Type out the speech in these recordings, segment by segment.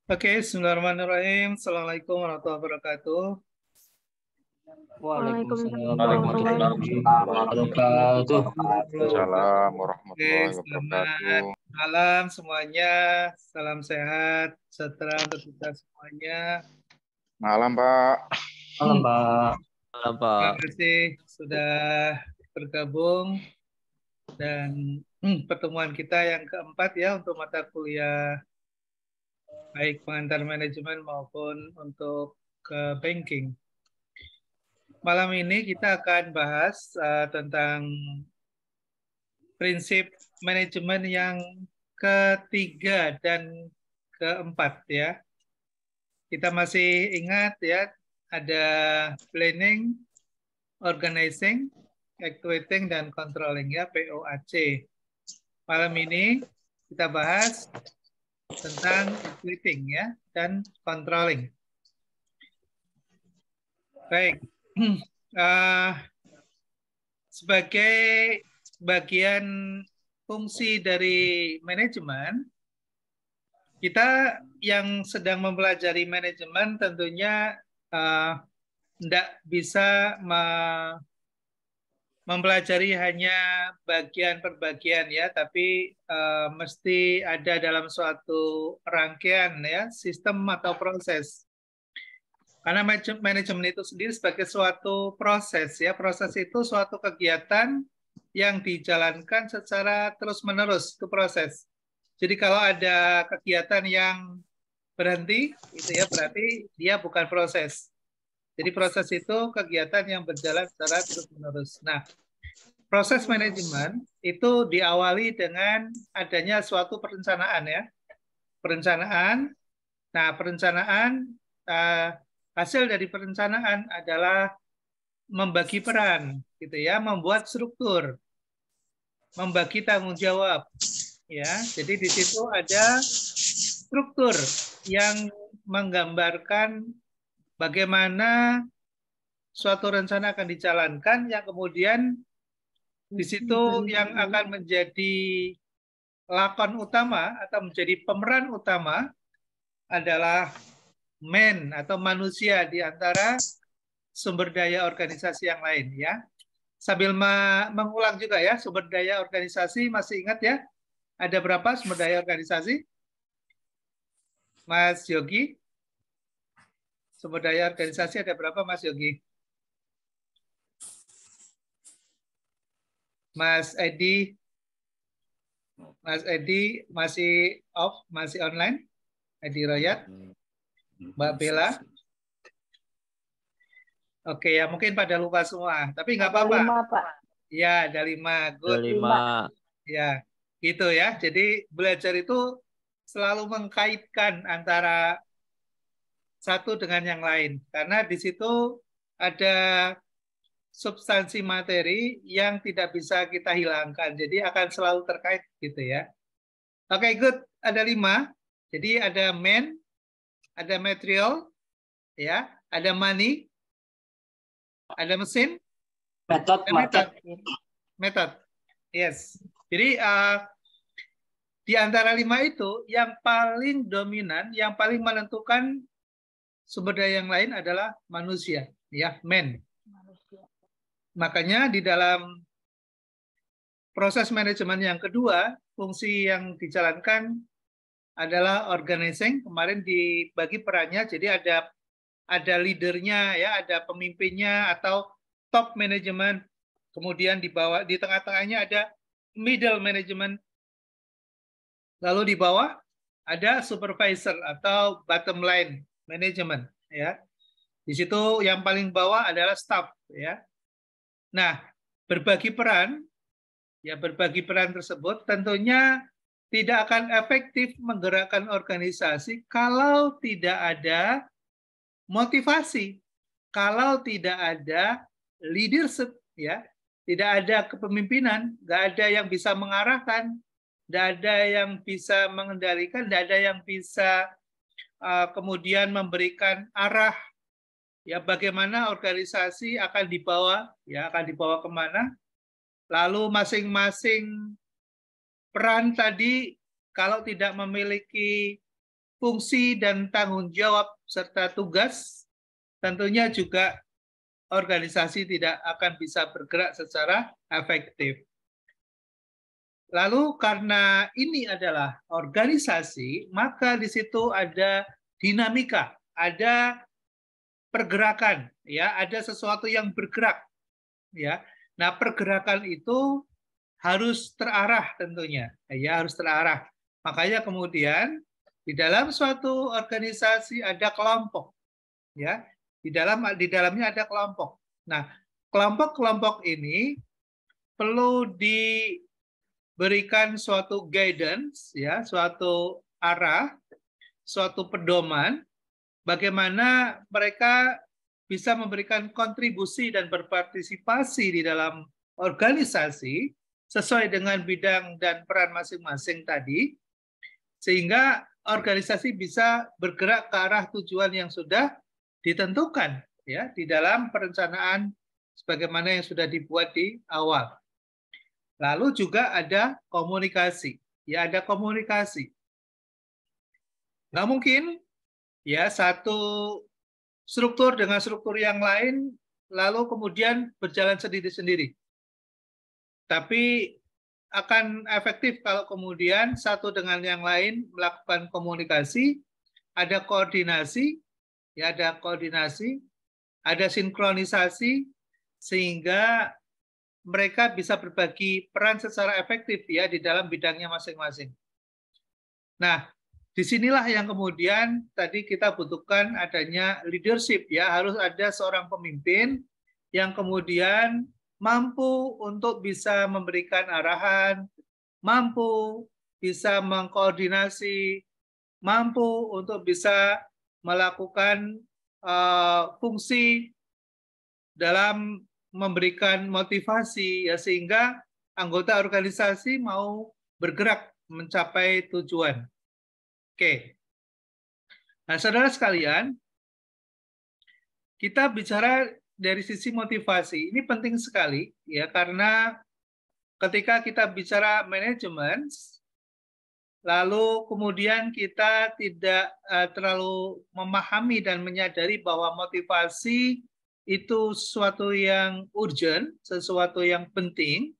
Oke, Bismillahirrahmanirrahim. Assalamualaikum warahmatullahi wabarakatuh. Waalaikumsalam Waalaikumsalam warahmatullahi wabarakatuh. Waalaikumsalam Oke, warahmatullahi wabarakatuh. selamat malam semuanya. Salam sehat, sejahtera untuk kita semuanya. Malam, Pak. Malam, Pak. Malam, Terima Pak. kasih sudah bergabung dan pertemuan kita yang keempat ya untuk mata kuliah baik pengantar manajemen maupun untuk ke banking. Malam ini kita akan bahas tentang prinsip manajemen yang ketiga dan keempat ya. Kita masih ingat ya, ada planning, organizing, actuating, dan controlling ya, POAC. Malam ini kita bahas tentang actuating ya, dan controlling. Baik, sebagai bagian fungsi dari manajemen, kita yang sedang mempelajari manajemen tentunya tidak bisa mempelajari hanya bagian per bagian ya, tapi mesti ada dalam suatu rangkaian ya, sistem atau proses. Karena manajemen itu sendiri sebagai suatu proses ya, proses itu suatu kegiatan yang dijalankan secara terus-menerus, itu proses. Jadi kalau ada kegiatan yang berhenti, itu ya berarti dia bukan proses. Jadi proses itu kegiatan yang berjalan secara terus-menerus. Nah, proses manajemen itu diawali dengan adanya suatu perencanaan ya. Perencanaan. Nah, perencanaan hasil dari perencanaan adalah membagi peran, gitu ya, membuat struktur, membagi tanggung jawab, ya. Jadi di situ ada struktur yang menggambarkan bagaimana suatu rencana akan dijalankan, yang kemudian di situ yang akan menjadi lakon utama atau menjadi pemeran utama adalah man atau manusia di antara sumber daya organisasi yang lain ya. Sambil mengulang juga ya, sumber daya organisasi masih ingat ya? Ada berapa sumber daya organisasi? Mas Yogi? Sumber daya organisasi ada berapa Mas Yogi? Mas Edi? Mas Edi masih off, masih online? Edi Royat? Mbak Bella? Oke ya, mungkin pada lupa semua, tapi nggak apa-apa. Ada 5, Pak. Ya, ada 5. Good. Ada 5. Ya, gitu ya. Jadi belajar itu selalu mengkaitkan antara satu dengan yang lain. Karena di situ ada substansi materi yang tidak bisa kita hilangkan. Jadi akan selalu terkait gitu ya. Oke, good. Ada 5. Jadi ada man, ada material, ya, ada money, ada mesin, method. Yes. Jadi di antara 5 itu yang paling dominan, yang paling menentukan sumber daya yang lain adalah manusia, ya, man. Makanya di dalam proses manajemen yang kedua, fungsi yang dijalankan adalah organizing. Kemarin dibagi perannya, jadi ada leadernya, ya, ada pemimpinnya atau top management. Kemudian di bawah, di tengah-tengahnya ada middle management. Lalu di bawah ada supervisor atau bottom line management, ya. Di situ yang paling bawah adalah staff, ya. Nah, berbagi peran, ya, berbagi peran tersebut tentunya tidak akan efektif menggerakkan organisasi kalau tidak ada motivasi, kalau tidak ada leadership, ya, tidak ada kepemimpinan, nggak ada yang bisa mengarahkan, nggak ada yang bisa mengendalikan, nggak ada yang bisa kemudian memberikan arah, ya, bagaimana organisasi akan dibawa, ya, akan dibawa kemana. Lalu masing-masing peran tadi kalau tidak memiliki fungsi dan tanggung jawab serta tugas, tentunya juga organisasi tidak akan bisa bergerak secara efektif. Lalu karena ini adalah organisasi, maka di situ ada dinamika, ada pergerakan, ya, ada sesuatu yang bergerak, ya. Nah, pergerakan itu harus terarah tentunya, ya, harus terarah. Makanya kemudian di dalam suatu organisasi ada kelompok, ya. Di dalamnya ada kelompok. Nah, kelompok-kelompok ini perlu diberikan suatu guidance, ya, suatu arah, suatu pedoman bagaimana mereka bisa memberikan kontribusi dan berpartisipasi di dalam organisasi sesuai dengan bidang dan peran masing-masing tadi, sehingga organisasi bisa bergerak ke arah tujuan yang sudah ditentukan, ya, di dalam perencanaan sebagaimana yang sudah dibuat di awal. Lalu juga ada komunikasi, ya, ada komunikasi. Nggak mungkin, ya, satu struktur dengan struktur yang lain lalu kemudian berjalan sendiri-sendiri. Tapi akan efektif kalau kemudian satu dengan yang lain melakukan komunikasi, ada koordinasi, ya, ada koordinasi, ada sinkronisasi, sehingga mereka bisa berbagi peran secara efektif, ya, di dalam bidangnya masing-masing. Nah, disinilah yang kemudian tadi kita butuhkan adanya leadership, ya, harus ada seorang pemimpin yang kemudian mampu untuk bisa memberikan arahan, mampu bisa mengkoordinasi, mampu untuk bisa melakukan fungsi dalam memberikan motivasi, ya, sehingga anggota organisasi mau bergerak mencapai tujuan. Oke. Nah, saudara sekalian, kita bicara dari sisi motivasi. Ini penting sekali, ya, karena ketika kita bicara manajemen, lalu kemudian kita tidak terlalu memahami dan menyadari bahwa motivasi itu sesuatu yang urgent, sesuatu yang penting,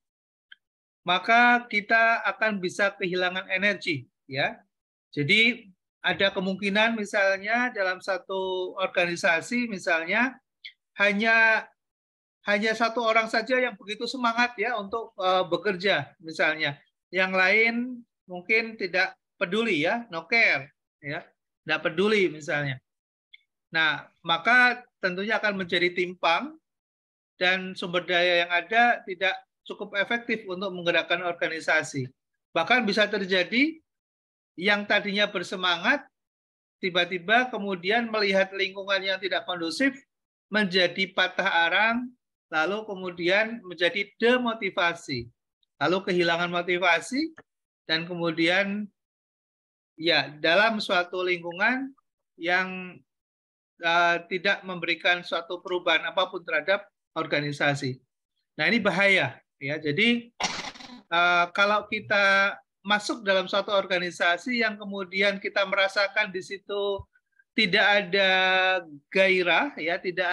maka kita akan bisa kehilangan energi, ya. Jadi ada kemungkinan misalnya dalam satu organisasi misalnya hanya satu orang saja yang begitu semangat, ya, untuk bekerja misalnya. Yang lain mungkin tidak peduli, ya, no care, ya, tidak peduli misalnya. Nah, maka tentunya akan menjadi timpang dan sumber daya yang ada tidak cukup efektif untuk menggerakkan organisasi. Bahkan bisa terjadi yang tadinya bersemangat tiba-tiba kemudian melihat lingkungan yang tidak kondusif menjadi patah arang, lalu kemudian menjadi demotivasi, lalu kehilangan motivasi, dan kemudian, ya, dalam suatu lingkungan yang tidak memberikan suatu perubahan apapun terhadap organisasi. Nah, ini bahaya, ya. Jadi kalau kita masuk dalam suatu organisasi yang kemudian kita merasakan di situ tidak ada gairah, ya, tidak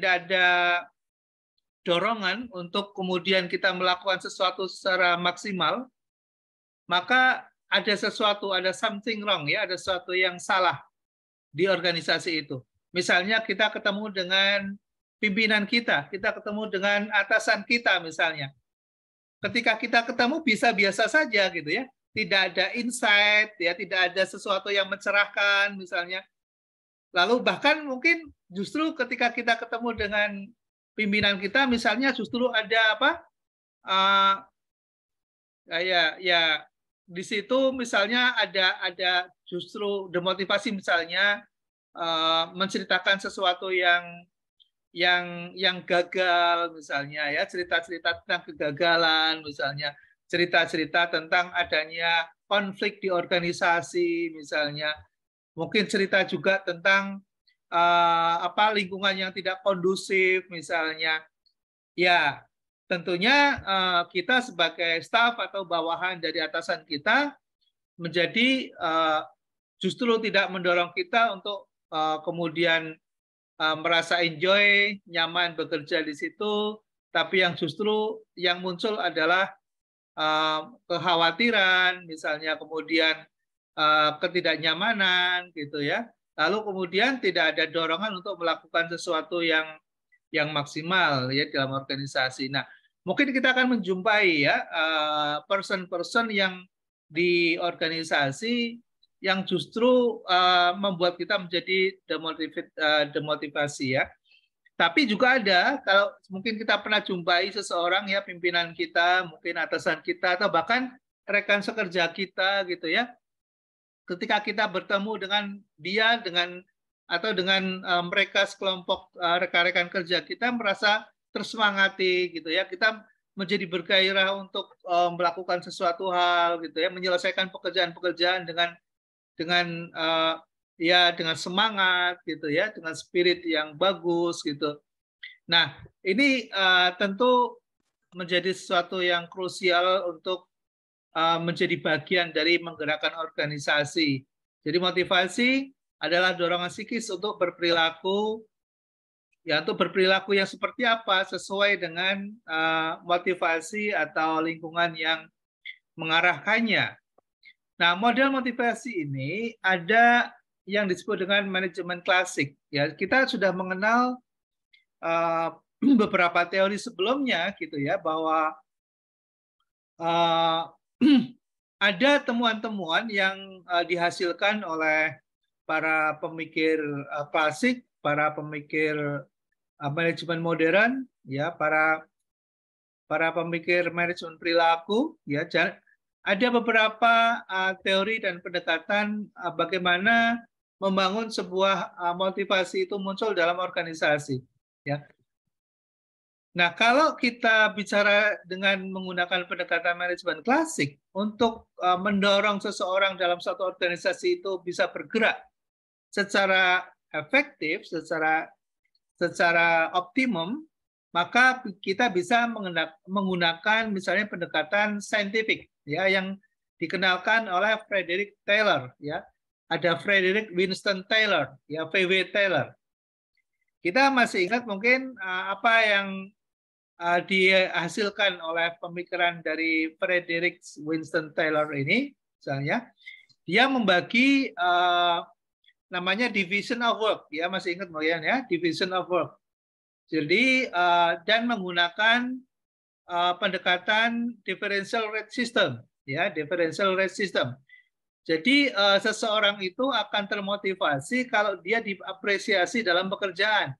ada dorongan untuk kemudian kita melakukan sesuatu secara maksimal, maka ada sesuatu, ada something wrong, ya, ada sesuatu yang salah di organisasi itu. Misalnya kita ketemu dengan pimpinan kita ketemu dengan atasan kita misalnya. Ketika kita ketemu bisa biasa saja gitu, ya. Tidak ada insight, ya, tidak ada sesuatu yang mencerahkan misalnya. Lalu bahkan mungkin justru ketika kita ketemu dengan pimpinan kita misalnya justru ada apa? Ya di situ misalnya ada justru demotivasi misalnya menceritakan sesuatu yang gagal misalnya, ya, cerita-cerita tentang kegagalan misalnya, cerita-cerita tentang adanya konflik di organisasi misalnya, mungkin cerita juga tentang lingkungan yang tidak kondusif misalnya. Ya, tentunya kita sebagai staf atau bawahan dari atasan kita menjadi justru tidak mendorong kita untuk kemudian merasa enjoy, nyaman bekerja di situ, tapi yang justru yang muncul adalah kekhawatiran, misalnya kemudian ketidaknyamanan gitu ya. Lalu kemudian tidak ada dorongan untuk melakukan sesuatu yang maksimal ya dalam organisasi. Nah, mungkin kita akan menjumpai ya person-person yang di organisasi yang justru membuat kita menjadi demotivasi ya. Tapi juga ada, kalau mungkin kita pernah jumpai seseorang ya, pimpinan kita, mungkin atasan kita, atau bahkan rekan sekerja kita gitu ya. Ketika kita bertemu dengan dia, atau dengan mereka sekelompok rekan-rekan kerja, kita merasa tersemangati gitu ya. Kita menjadi bergairah untuk melakukan sesuatu hal gitu ya, menyelesaikan pekerjaan-pekerjaan dengan semangat gitu ya, dengan spirit yang bagus gitu. Nah, ini tentu menjadi sesuatu yang krusial untuk menjadi bagian dari menggerakkan organisasi. Jadi motivasi adalah dorongan psikis untuk berperilaku, ya untuk berperilaku yang seperti apa sesuai dengan motivasi atau lingkungan yang mengarahkannya. Nah, model motivasi ini ada yang disebut dengan manajemen klasik. Ya, kita sudah mengenal beberapa teori sebelumnya, gitu ya, bahwa ada temuan-temuan yang dihasilkan oleh para pemikir klasik, para pemikir manajemen modern, ya, para pemikir manajemen perilaku, ya. Ada beberapa teori dan pendekatan bagaimana membangun sebuah motivasi itu muncul dalam organisasi. Ya. Nah, kalau kita bicara dengan menggunakan pendekatan manajemen klasik untuk mendorong seseorang dalam suatu organisasi itu bisa bergerak secara efektif, secara optimum, maka kita bisa menggunakan misalnya pendekatan saintifik ya yang dikenalkan oleh Frederick Taylor ya. Ada Frederick Winston Taylor ya, VW Taylor. Kita masih ingat mungkin apa yang dihasilkan oleh pemikiran dari Frederick Winston Taylor ini, misalnya dia membagi namanya division of work ya, masih ingat Moyan ya, division of work. Jadi dan menggunakan pendekatan differential rate system, ya, differential rate system. Jadi seseorang itu akan termotivasi kalau dia diapresiasi dalam pekerjaan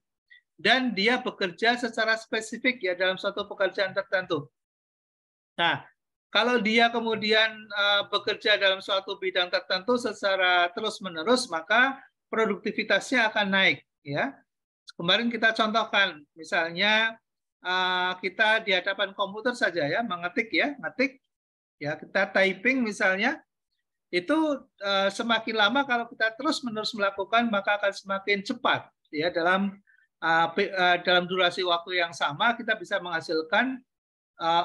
dan dia bekerja secara spesifik ya dalam suatu pekerjaan tertentu. Nah, kalau dia kemudian bekerja dalam suatu bidang tertentu secara terus-menerus, maka produktivitasnya akan naik, ya. Kemarin kita contohkan, misalnya kita di hadapan komputer saja ya, mengetik ya, ngetik, ya kita typing misalnya, itu semakin lama kalau kita terus-menerus melakukan maka akan semakin cepat ya dalam durasi waktu yang sama kita bisa menghasilkan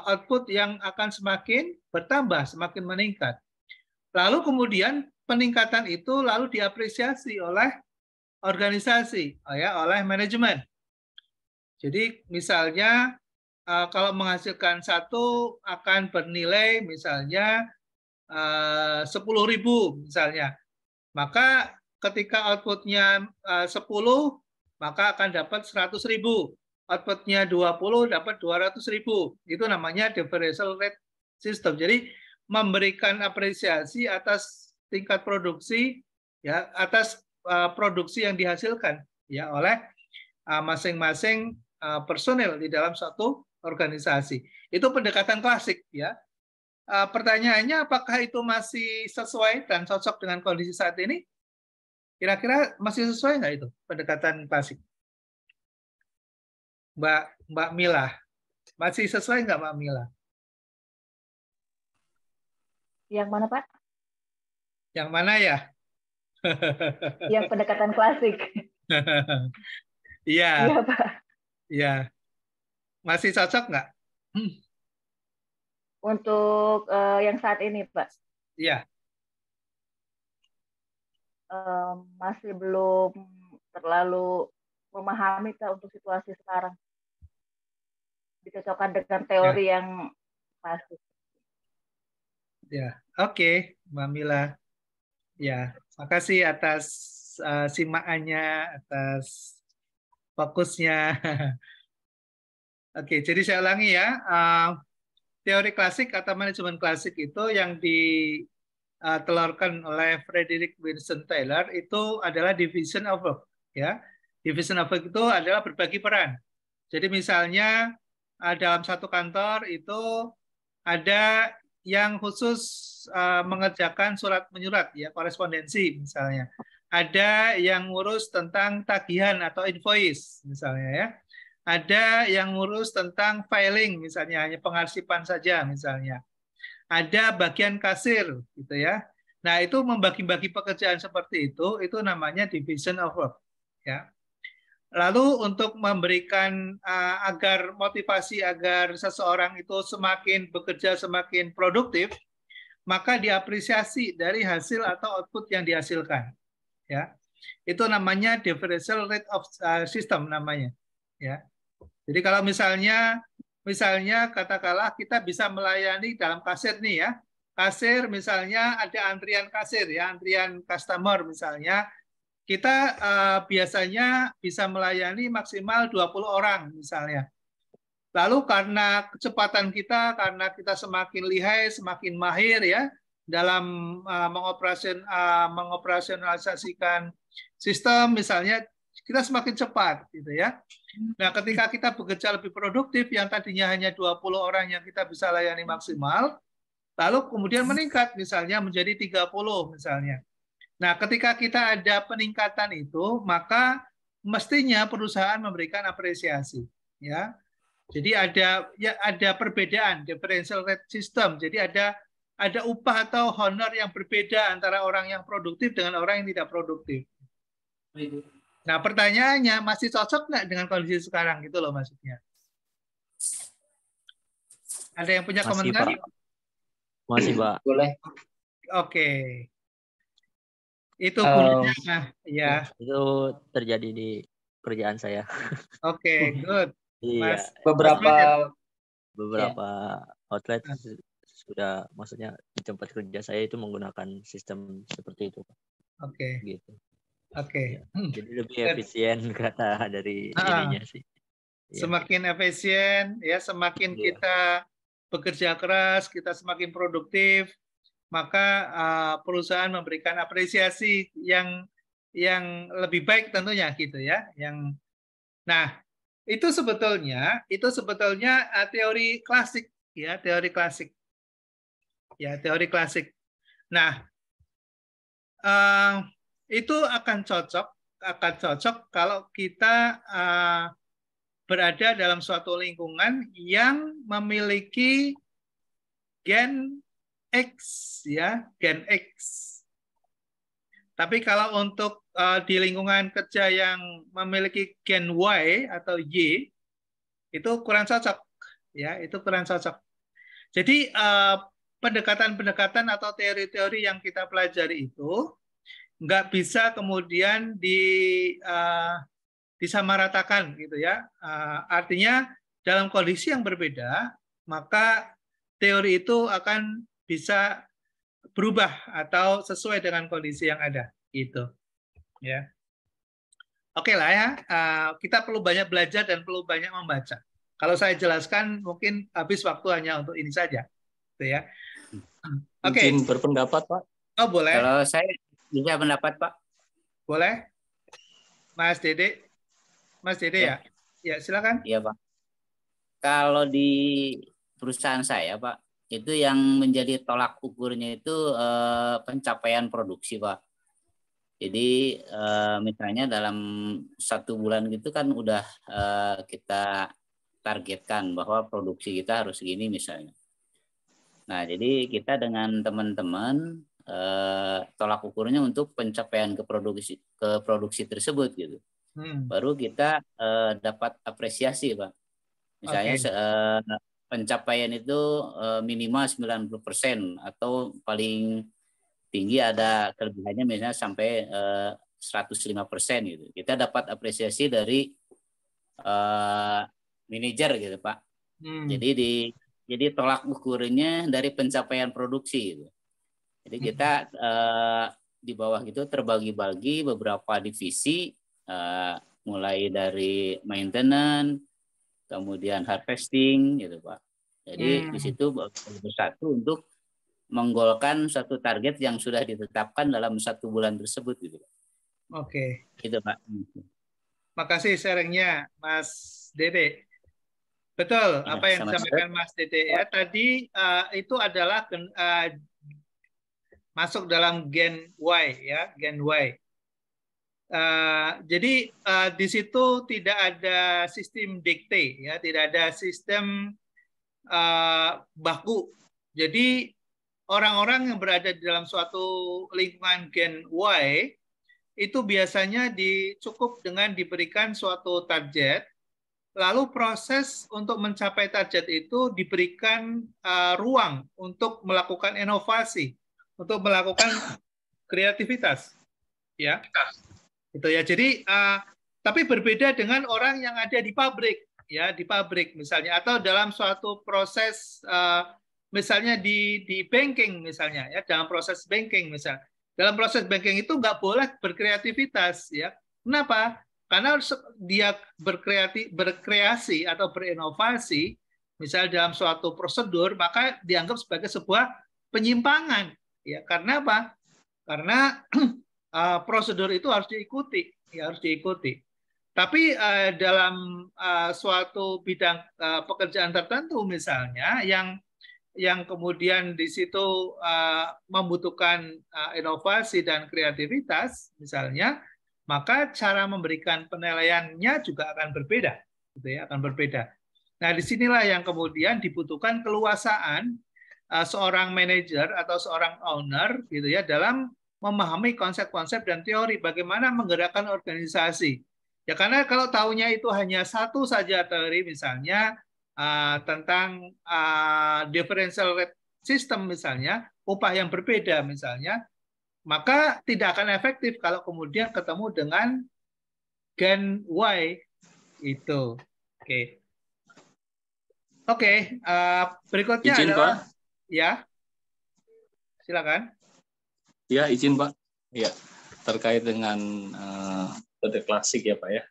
output yang akan semakin bertambah, semakin meningkat. Lalu kemudian peningkatan itu lalu diapresiasi oleh organisasi, ya, oleh manajemen. Jadi misalnya kalau menghasilkan satu akan bernilai misalnya 10.000 misalnya, maka ketika outputnya 10 maka akan dapat 100.000, outputnya 20 dapat 200.000. Itu namanya differential rate system. Jadi memberikan apresiasi atas tingkat produksi ya, atas produksi yang dihasilkan ya oleh masing-masing personel di dalam suatu organisasi. Itu pendekatan klasik ya. Pertanyaannya apakah itu masih sesuai dan cocok dengan kondisi saat ini? Kira-kira masih sesuai nggak itu pendekatan klasik? Mbak Mila, masih sesuai nggak Mbak Mila? Yang mana Pak? Yang mana ya? Yang pendekatan klasik. Iya. Iya Pak. Iya. Masih cocok nggak? Untuk yang saat ini Pak? Iya. masih belum terlalu memahami Kak untuk situasi sekarang. Dicocokkan dengan teori yang klasik. Ya, oke, Mbak Mila. Ya, makasih atas simakannya, atas fokusnya. Oke, jadi saya ulangi ya. Teori klasik atau manajemen klasik itu yang ditelurkan oleh Frederick Winston Taylor itu adalah division of work. Ya, division of work itu adalah berbagi peran. Jadi misalnya dalam satu kantor itu ada yang khusus mengerjakan surat menyurat ya, korespondensi misalnya. Ada yang ngurus tentang tagihan atau invoice misalnya ya. Ada yang ngurus tentang filing misalnya, hanya pengarsipan saja misalnya. Ada bagian kasir gitu ya. Nah, itu membagi-bagi pekerjaan seperti itu namanya division of work ya. Lalu untuk memberikan agar motivasi agar seseorang itu semakin bekerja semakin produktif, maka diapresiasi dari hasil atau output yang dihasilkan. Ya, itu namanya differential rate of system namanya. Ya, jadi kalau misalnya katakanlah kita bisa melayani dalam kasir nih ya, kasir misalnya ada antrian kasir ya, antrian customer misalnya. Kita biasanya bisa melayani maksimal 20 orang misalnya. Lalu karena kecepatan kita, karena kita semakin lihai, semakin mahir ya dalam mengoperasionalisasikan sistem misalnya, kita semakin cepat gitu ya. Nah, ketika kita bekerja lebih produktif yang tadinya hanya 20 orang yang kita bisa layani maksimal, lalu kemudian meningkat misalnya menjadi 30 misalnya. Nah, ketika kita ada peningkatan itu, maka mestinya perusahaan memberikan apresiasi, ya. Jadi ada perbedaan differential rate system. Jadi ada upah atau honor yang berbeda antara orang yang produktif dengan orang yang tidak produktif. Nah, pertanyaannya masih cocok nggak dengan kondisi sekarang gitu loh maksudnya. Ada yang punya komentar? Masih, Pak. Boleh. Oke. Itu gunanya ya. Itu terjadi di kerjaan saya. Oke, good. Iya. Mas, beberapa outlet sudah, maksudnya di tempat kerja saya itu menggunakan sistem seperti itu, Pak. Oke. Gitu. Oke. Ya. Jadi lebih efisien kata dari ininya sih. Ya. Semakin efisien ya, semakin kita bekerja keras, kita semakin produktif, maka perusahaan memberikan apresiasi yang lebih baik tentunya gitu ya. Nah, itu sebetulnya teori klasik ya, teori klasik. Ya, teori klasik. Nah, itu akan cocok kalau kita berada dalam suatu lingkungan yang memiliki gen X ya, gen X. Tapi kalau untuk di lingkungan kerja yang memiliki gen Y atau Y, itu kurang cocok ya, itu kurang cocok. Jadi pendekatan-pendekatan atau teori-teori yang kita pelajari itu nggak bisa kemudian disamaratakan gitu ya. Artinya dalam kondisi yang berbeda, maka teori itu akan bisa berubah atau sesuai dengan kondisi yang ada gitu ya. Oke lah ya, kita perlu banyak belajar dan perlu banyak membaca. Kalau saya jelaskan mungkin habis waktu hanya untuk ini saja gitu ya. Oke. Izin berpendapat, Pak. Oh, boleh. Kalau saya bisa pendapat, Pak. Boleh. Mas Dede ya. Ya, silakan. Iya, Pak. Kalau di perusahaan saya, Pak, itu yang menjadi tolak ukurnya itu pencapaian produksi, Pak. Jadi misalnya dalam 1 bulan gitu kan udah kita targetkan bahwa produksi kita harus segini misalnya. Nah, jadi kita dengan teman-teman tolak ukurnya untuk pencapaian ke produksi tersebut gitu. Baru kita dapat apresiasi, Pak. Misalnya pencapaian itu minimal 90% atau paling tinggi, ada kelebihannya misalnya sampai 105% gitu. Kita dapat apresiasi dari manajer gitu Pak. Jadi tolak ukurnya dari pencapaian produksi gitu. Jadi kita di bawah itu terbagi-bagi beberapa divisi, mulai dari maintenance, kemudian harvesting gitu Pak. Jadi di situ bersatu untuk menggolkan satu target yang sudah ditetapkan dalam 1 bulan tersebut gitu. Oke. Gitu Pak. Makasih sharingnya Mas Dede. Betul Ya, apa yang disampaikan Mas Dede ya. Tadi itu adalah masuk dalam gen Y ya, gen Y. Jadi di situ tidak ada sistem dikte ya, tidak ada sistem baku. Jadi orang-orang yang berada di dalam suatu lingkungan gen Y itu biasanya cukup dengan diberikan suatu target, lalu proses untuk mencapai target itu diberikan ruang untuk melakukan inovasi, untuk melakukan kreativitas, ya, gitu ya. Jadi, tapi berbeda dengan orang yang ada di pabrik, ya, di pabrik misalnya, atau dalam suatu proses, misalnya di banking misalnya, ya, dalam proses banking misalnya. Dalam proses banking itu nggak boleh berkreativitas, ya. Kenapa? Karena dia berkreasi atau berinovasi, misalnya dalam suatu prosedur, maka dianggap sebagai sebuah penyimpangan, ya. Karena apa? Karena prosedur itu harus diikuti, ya, harus diikuti. Tapi dalam suatu bidang pekerjaan tertentu, misalnya yang kemudian di situ membutuhkan inovasi dan kreativitas, misalnya, maka cara memberikan penilaiannya juga akan berbeda, gitu ya, akan berbeda. Nah, disinilah yang kemudian dibutuhkan keluasaan seorang manajer atau seorang owner, gitu ya, dalam memahami konsep-konsep dan teori bagaimana menggerakkan organisasi. Ya, karena kalau tahunya itu hanya satu saja teori, misalnya tentang differential rate system misalnya, upah yang berbeda misalnya, maka tidak akan efektif kalau kemudian ketemu dengan gen Y itu. Oke. Oke, berikutnya izin, adalah Pak. Ya. Silakan. Ya, izin Pak. Ya, terkait dengan metode klasik ya Pak ya.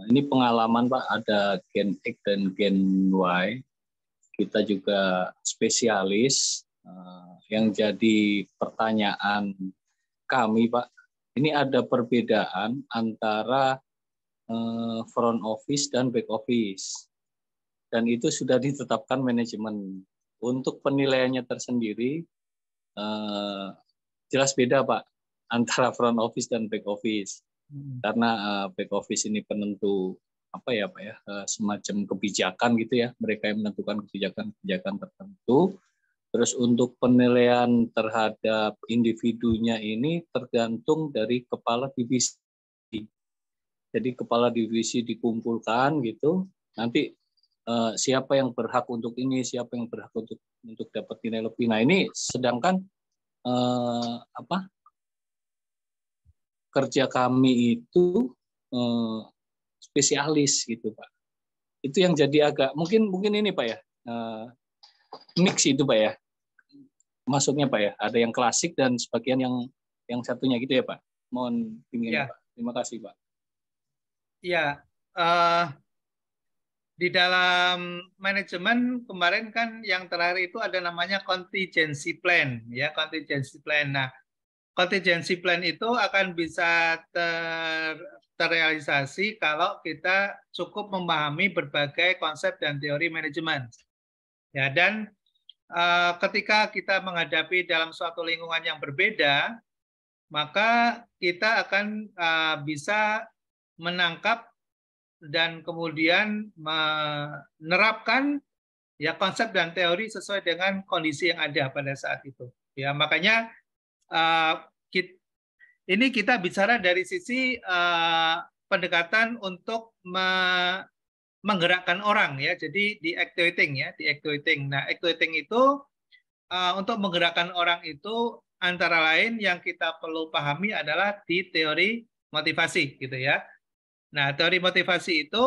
Ini pengalaman Pak, ada gen X dan gen Y. Kita juga spesialis. Yang jadi pertanyaan kami Pak, ini ada perbedaan antara front office dan back office. Dan itu sudah ditetapkan manajemen. Untuk penilaiannya tersendiri, jelas beda Pak, antara front office dan back office. Karena back office ini penentu apa ya Pak ya, semacam kebijakan gitu ya, mereka yang menentukan kebijakan tertentu. Terus untuk penilaian terhadap individunya ini tergantung dari kepala divisi. Jadi kepala divisi dikumpulkan gitu, nanti siapa yang berhak untuk ini, siapa yang berhak untuk dapat nilai lebih. Nah ini sedangkan kerja kami itu spesialis gitu Pak. Itu yang jadi agak mungkin ini Pak ya, mix itu Pak ya, masuknya Pak ya, ada yang klasik dan sebagian yang satunya gitu ya Pak. Mohon bimbingan Pak. Terima kasih Pak. Ya, di dalam manajemen kemarin kan yang terakhir itu ada namanya contingency plan, ya, contingency plan. Nah, contingency plan itu akan bisa terrealisasi kalau kita cukup memahami berbagai konsep dan teori manajemen. Ya, dan ketika kita menghadapi dalam suatu lingkungan yang berbeda, maka kita akan bisa menangkap dan kemudian menerapkan ya konsep dan teori sesuai dengan kondisi yang ada pada saat itu. Ya, makanya ini kita bicara dari sisi pendekatan untuk menggerakkan orang ya. Jadi di actuating ya, di actuating. Nah, actuating itu untuk menggerakkan orang itu antara lain yang kita perlu pahami adalah di teori motivasi gitu ya. Nah, teori motivasi itu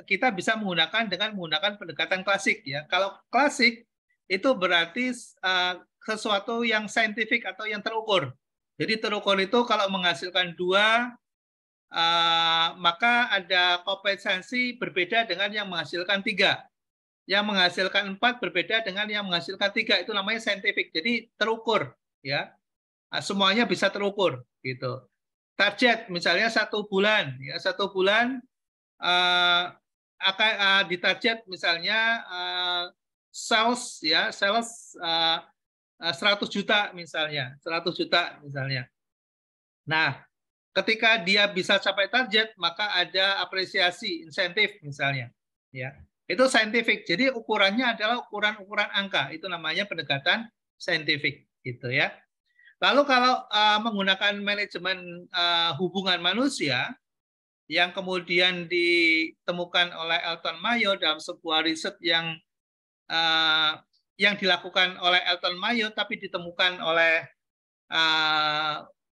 kita bisa menggunakan dengan menggunakan pendekatan klasik ya. Kalau klasik itu berarti sesuatu yang saintifik atau yang terukur. Jadi terukur itu kalau menghasilkan 2 maka ada kompensasi berbeda dengan yang menghasilkan 3. Yang menghasilkan 4 berbeda dengan yang menghasilkan 3. Itu namanya saintifik. Jadi terukur ya. Nah, semuanya bisa terukur gitu. Target misalnya 1 bulan ya, 1 bulan akan ditarget misalnya sales ya, sales 100 juta misalnya, 100 juta misalnya. Nah, ketika dia bisa capai target, maka ada apresiasi, insentif misalnya ya. Itu saintifik. Jadi ukurannya adalah ukuran-ukuran angka. Itu namanya pendekatan saintifik gitu ya. Lalu kalau menggunakan manajemen hubungan manusia yang kemudian ditemukan oleh Elton Mayo dalam sebuah riset yang dilakukan oleh Elton Mayo tapi ditemukan oleh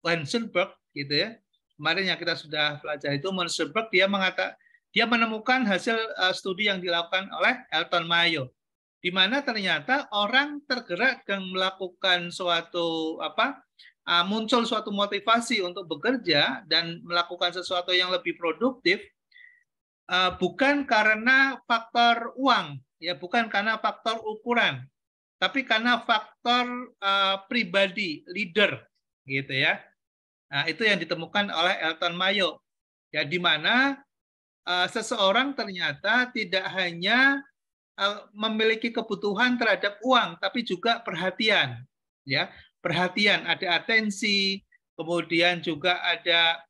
Wenselberg gitu ya. Kemarin yang kita sudah pelajari itu Wenselberg, dia menemukan hasil studi yang dilakukan oleh Elton Mayo, di mana ternyata orang tergerak dan melakukan suatu muncul suatu motivasi untuk bekerja dan melakukan sesuatu yang lebih produktif bukan karena faktor uang, ya bukan karena faktor ukuran, tapi karena faktor pribadi, leader, gitu ya. Nah, itu yang ditemukan oleh Elton Mayo, ya di mana seseorang ternyata tidak hanya memiliki kebutuhan terhadap uang, tapi juga perhatian, ya perhatian, ada atensi, kemudian juga ada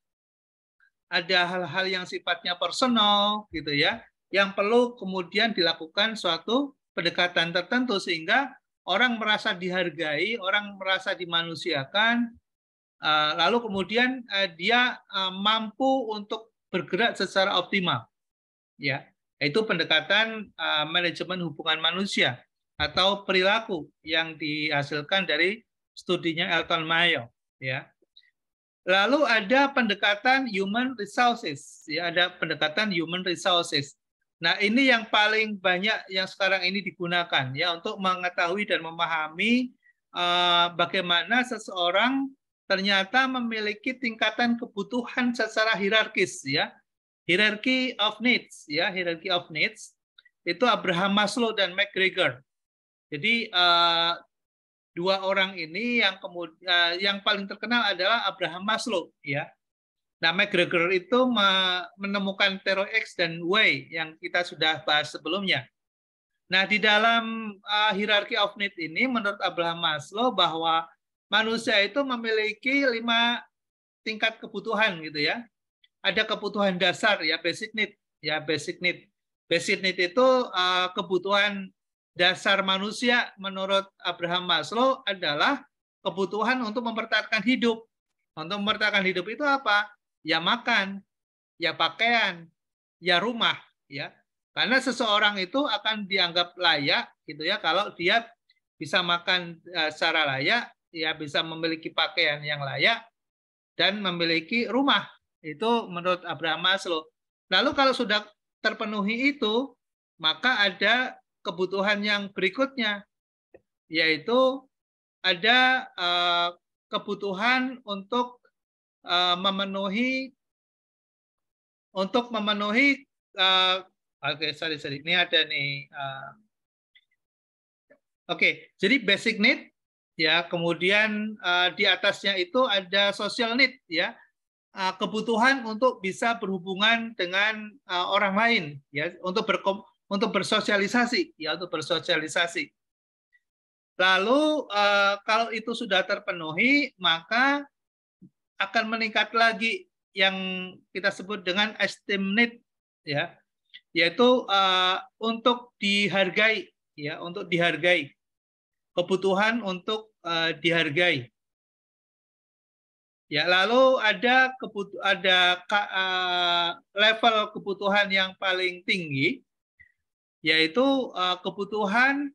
hal-hal yang sifatnya personal, gitu ya, yang perlu kemudian dilakukan suatu pendekatan tertentu sehingga orang merasa dihargai, orang merasa dimanusiakan, lalu kemudian dia mampu untuk bergerak secara optimal, ya. Itu pendekatan manajemen hubungan manusia atau perilaku yang dihasilkan dari studinya Elton Mayo, ya. Lalu ada pendekatan human resources, ya, ada pendekatan human resources. Nah, ini yang paling banyak yang sekarang ini digunakan ya untuk mengetahui dan memahami bagaimana seseorang ternyata memiliki tingkatan kebutuhan secara hierarkis ya. Hierarchy of needs ya, hierarchy of needs itu Abraham Maslow dan McGregor. Jadi 2 orang ini yang kemudian yang paling terkenal adalah Abraham Maslow ya. Nah, McGregor itu menemukan theory X dan Y yang kita sudah bahas sebelumnya. Nah, di dalam hierarchy of need ini menurut Abraham Maslow bahwa manusia itu memiliki 5 tingkat kebutuhan gitu ya. Ada kebutuhan dasar ya, basic need ya, basic need. Basic need itu kebutuhan dasar manusia menurut Abraham Maslow adalah kebutuhan untuk mempertahankan hidup. Untuk mempertahankan hidup itu apa? Ya makan, ya pakaian, ya rumah ya. Karena seseorang itu akan dianggap layak gitu ya kalau dia bisa makan secara layak, ya bisa memiliki pakaian yang layak dan memiliki rumah. Itu menurut Abraham Maslow. Lalu kalau sudah terpenuhi itu, maka ada kebutuhan yang berikutnya, yaitu ada kebutuhan untuk memenuhi sorry. Ini ada nih. Oke, jadi basic need ya, kemudian di atasnya itu ada social need ya. Kebutuhan untuk bisa berhubungan dengan orang lain ya, untuk bersosialisasi ya, untuk bersosialisasi. Lalu kalau itu sudah terpenuhi, maka akan meningkat lagi yang kita sebut dengan esteem need ya, yaitu untuk dihargai ya, untuk dihargai. Kebutuhan untuk dihargai. Ya, lalu ada level kebutuhan yang paling tinggi, yaitu kebutuhan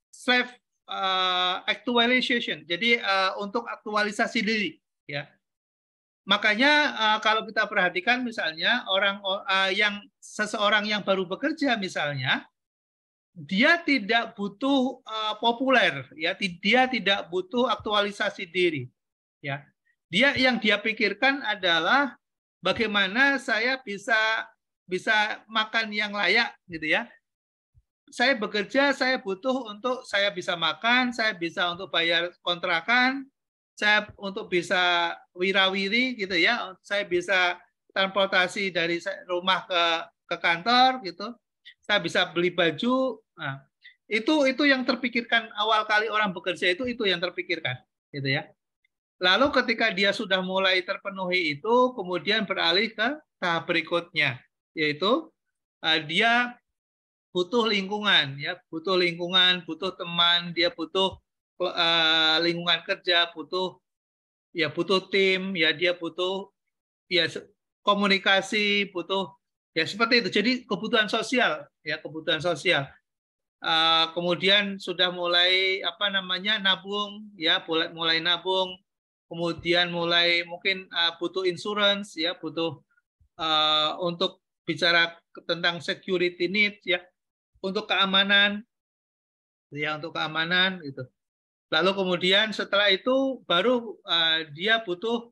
self actualization. Jadi untuk aktualisasi diri, ya. Makanya kalau kita perhatikan misalnya seseorang yang baru bekerja misalnya, dia tidak butuh populer, ya. Dia tidak butuh aktualisasi diri, ya. Yang dia pikirkan adalah bagaimana saya bisa makan yang layak, gitu ya. Saya bekerja, saya butuh untuk saya bisa makan, saya bisa untuk bayar kontrakan, saya untuk bisa wirawiri gitu ya, saya bisa transportasi dari rumah ke kantor gitu, saya bisa beli baju. Nah, itu yang terpikirkan awal kali orang bekerja, itu yang terpikirkan gitu ya. Lalu ketika dia sudah mulai terpenuhi itu, kemudian beralih ke tahap berikutnya, yaitu dia butuh lingkungan, ya, butuh lingkungan, butuh teman, dia butuh lingkungan kerja, butuh tim, ya, dia butuh ya komunikasi, butuh ya seperti itu. Jadi kebutuhan sosial, ya, kebutuhan sosial. Kemudian sudah mulai nabung, ya, mulai nabung, kemudian mulai mungkin butuh insurance, ya, butuh untuk bicara tentang security needs, ya, untuk keamanan, ya, untuk keamanan gitu. Lalu kemudian setelah itu baru dia butuh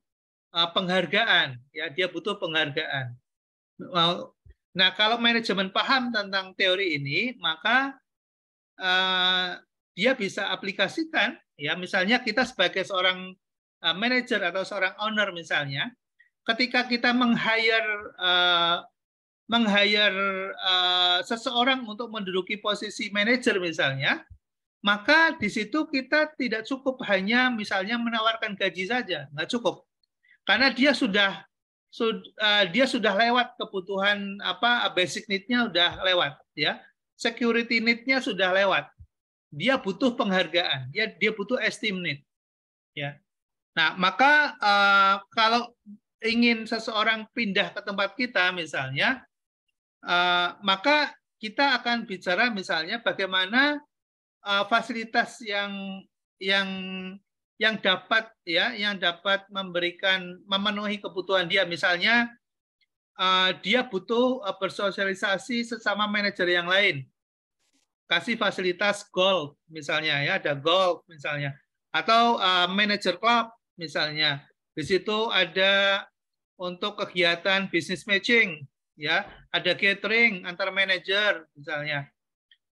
penghargaan, ya, dia butuh penghargaan. Nah, kalau manajemen paham tentang teori ini, maka dia bisa aplikasikan, ya, misalnya kita sebagai seorang manajer atau seorang owner misalnya, ketika kita meng-hire seseorang untuk menduduki posisi manajer misalnya, maka di situ kita tidak cukup hanya misalnya menawarkan gaji saja, nggak cukup, karena dia sudah lewat kebutuhan basic need-nya udah lewat, ya, security need-nya sudah lewat, dia butuh penghargaan, ya, dia butuh esteem need, ya. Nah, maka kalau ingin seseorang pindah ke tempat kita misalnya, maka kita akan bicara misalnya bagaimana fasilitas yang dapat memenuhi kebutuhan dia. Misalnya dia butuh bersosialisasi sesama manajer yang lain, kasih fasilitas golf misalnya, ya, ada golf misalnya, atau manajer club misalnya. Di situ ada untuk kegiatan business matching, ya, ada catering antar manajer misalnya.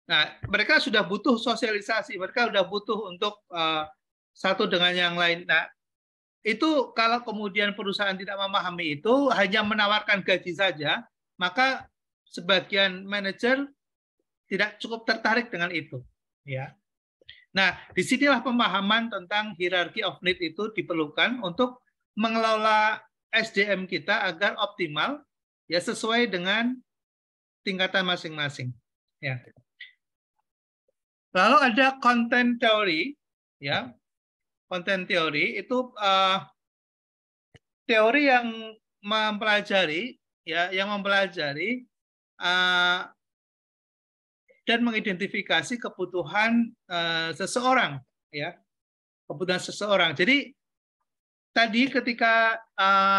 Nah, mereka sudah butuh sosialisasi, mereka sudah butuh untuk satu dengan yang lain. Nah, itu kalau kemudian perusahaan tidak memahami itu, hanya menawarkan gaji saja, maka sebagian manajer tidak cukup tertarik dengan itu, ya. Nah, disinilah pemahaman tentang hierarchy of need itu diperlukan untuk mengelola SDM kita agar optimal, ya, sesuai dengan tingkatan masing-masing, ya. Lalu ada content theory, ya. Content theory itu teori yang mempelajari, ya, dan mengidentifikasi kebutuhan seseorang, ya, kebutuhan seseorang. Jadi tadi ketika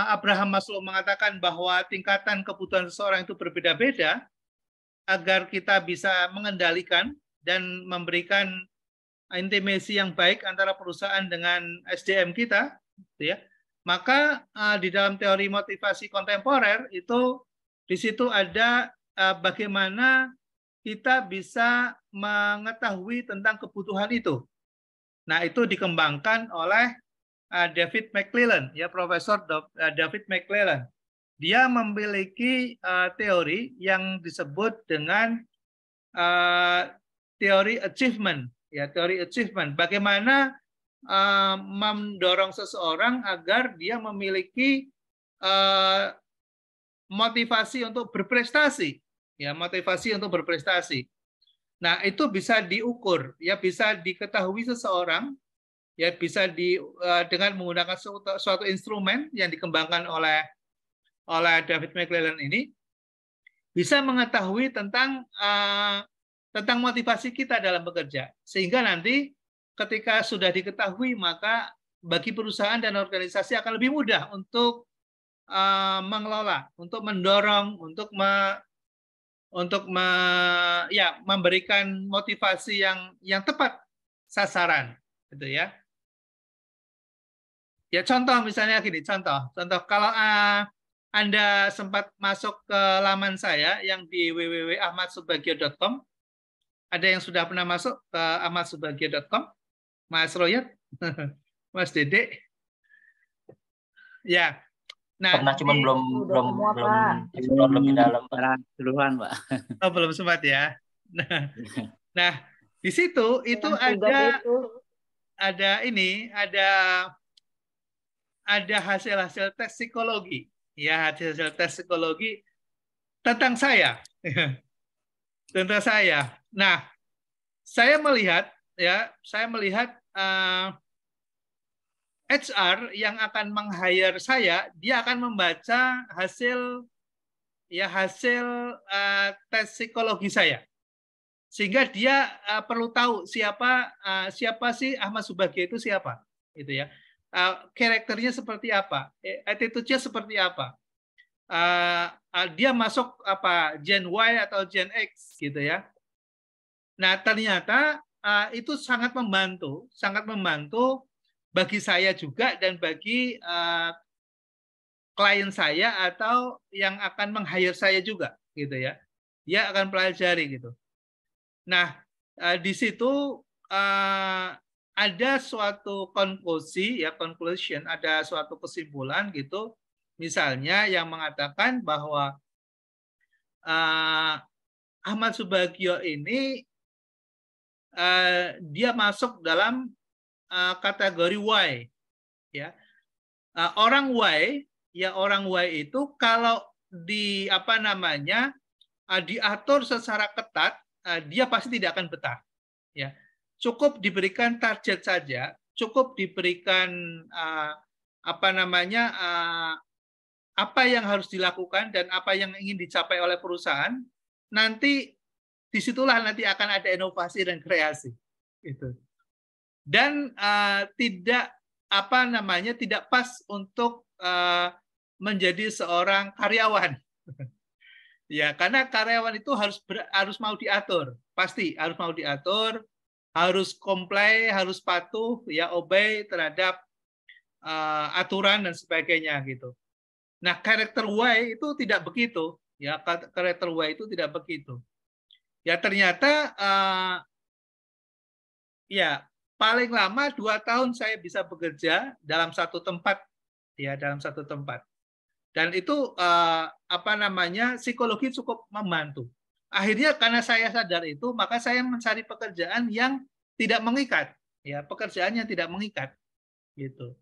Abraham Maslow mengatakan bahwa tingkatan kebutuhan seseorang itu berbeda-beda, agar kita bisa mengendalikan dan memberikan intimasi yang baik antara perusahaan dengan SDM kita, ya, maka di dalam teori motivasi kontemporer itu di situ ada bagaimana kita bisa mengetahui tentang kebutuhan itu. Nah, itu dikembangkan oleh David McClelland, ya, Profesor David McClelland. Dia memiliki teori yang disebut dengan teori achievement, ya, teori achievement. Bagaimana mendorong seseorang agar dia memiliki motivasi untuk berprestasi, ya, motivasi untuk berprestasi. Nah, itu bisa diukur, ya, bisa diketahui seseorang, ya, bisa dengan menggunakan suatu instrumen yang dikembangkan oleh David McClelland ini, bisa mengetahui tentang tentang motivasi kita dalam bekerja. Sehingga nanti ketika sudah diketahui, maka bagi perusahaan dan organisasi akan lebih mudah untuk mengelola, untuk mendorong, untuk memberikan motivasi yang tepat sasaran, gitu ya. Ya contoh misalnya gini, contoh kalau Anda sempat masuk ke laman saya yang di www.ahmadsubagio.com, ada yang sudah pernah masuk ke ahmadsubagio.com, Mas Royet, Mas Dede, ya. Nah, pernah cuman belum di dalam duluan, Pak. Oh, belum sempat ya. Nah, di situ itu ada hasil-hasil tes psikologi, ya, hasil-hasil tes psikologi tentang saya. Tentang saya. Nah, saya melihat HR yang akan meng-hire saya, dia akan membaca hasil tes psikologi saya, sehingga dia perlu tahu siapa sih Ahmad Subagio itu siapa, gitu ya. Karakternya seperti apa, attitude-nya seperti apa, dia masuk apa Gen Y atau Gen X, gitu ya. Nah, ternyata itu sangat membantu bagi saya juga dan bagi klien saya atau yang akan meng-hire saya juga, gitu ya. Dia akan pelajari gitu. Nah, di situ ada suatu conclusion, ada suatu kesimpulan gitu. Misalnya yang mengatakan bahwa Ahmad Subagio ini dia masuk dalam kategori Y, ya. Orang Y itu kalau diatur secara ketat, dia pasti tidak akan betah, ya. Cukup diberikan target saja, cukup diberikan apa yang harus dilakukan dan apa yang ingin dicapai oleh perusahaan, nanti disitulah nanti akan ada inovasi dan kreasi, gitu. Dan tidak pas untuk menjadi seorang karyawan. Ya, karena karyawan itu harus mau diatur, pasti harus mau diatur, harus comply, harus patuh, ya, obey terhadap aturan dan sebagainya gitu. Nah, karakter Y itu tidak begitu, ya, karakter Y itu tidak begitu. Ya, ternyata ya paling lama 2 tahun saya bisa bekerja dalam satu tempat, ya, dalam satu tempat. Dan itu psikologi cukup membantu. Akhirnya karena saya sadar itu, maka saya mencari pekerjaan yang tidak mengikat, ya, pekerjaan yang tidak mengikat, gitu.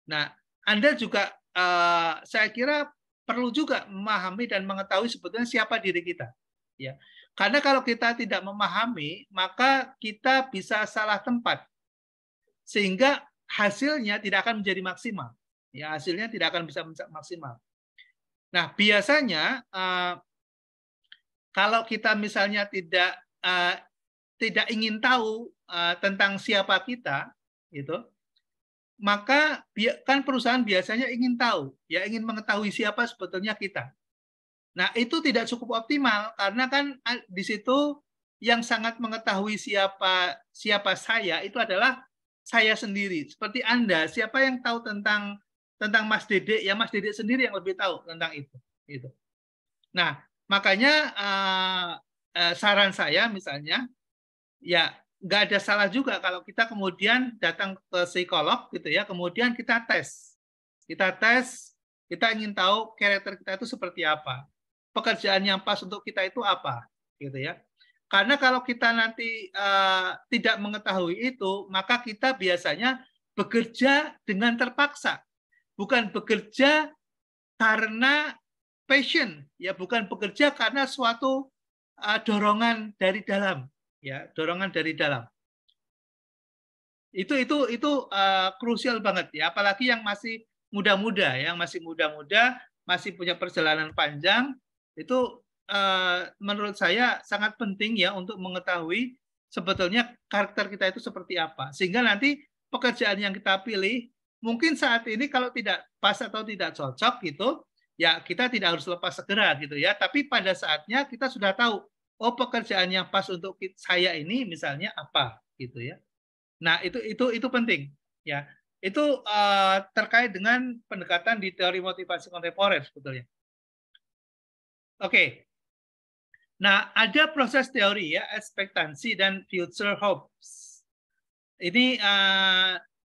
Nah, Anda juga saya kira perlu juga memahami dan mengetahui sebetulnya siapa diri kita, ya. Karena kalau kita tidak memahami, maka kita bisa salah tempat, sehingga hasilnya tidak akan menjadi maksimal, ya, hasilnya tidak akan bisa maksimal. Nah, biasanya kalau kita misalnya tidak ingin tahu tentang siapa kita, gitu, maka kan perusahaan biasanya ingin tahu, ya, ingin mengetahui siapa sebetulnya kita. Nah, itu tidak cukup optimal karena kan di situ yang sangat mengetahui siapa saya itu adalah saya sendiri. Seperti Anda, siapa yang tahu tentang Mas Dede? Ya Mas Dede sendiri yang lebih tahu tentang itu. Gitu. Nah, makanya saran saya misalnya, ya nggak ada salah juga kalau kita kemudian datang ke psikolog, gitu ya, kemudian kita tes, kita ingin tahu karakter kita itu seperti apa, pekerjaan yang pas untuk kita itu apa, gitu ya. Karena kalau kita nanti tidak mengetahui itu, maka kita biasanya bekerja dengan terpaksa, bukan bekerja karena passion, ya, bukan bekerja karena suatu dorongan dari dalam, ya, dorongan dari dalam. Itu krusial banget, ya, apalagi yang masih muda-muda, masih punya perjalanan panjang, itu menurut saya sangat penting ya untuk mengetahui sebetulnya karakter kita itu seperti apa. Sehingga nanti pekerjaan yang kita pilih mungkin saat ini kalau tidak pas atau tidak cocok gitu, ya kita tidak harus lepas segera gitu ya. Tapi pada saatnya kita sudah tahu, oh pekerjaan yang pas untuk saya ini misalnya apa gitu ya. Nah itu penting ya. Itu terkait dengan pendekatan di teori motivasi kontemporer sebetulnya. Oke. Nah, ada proses teori ya, ekspektansi dan future hopes. Ini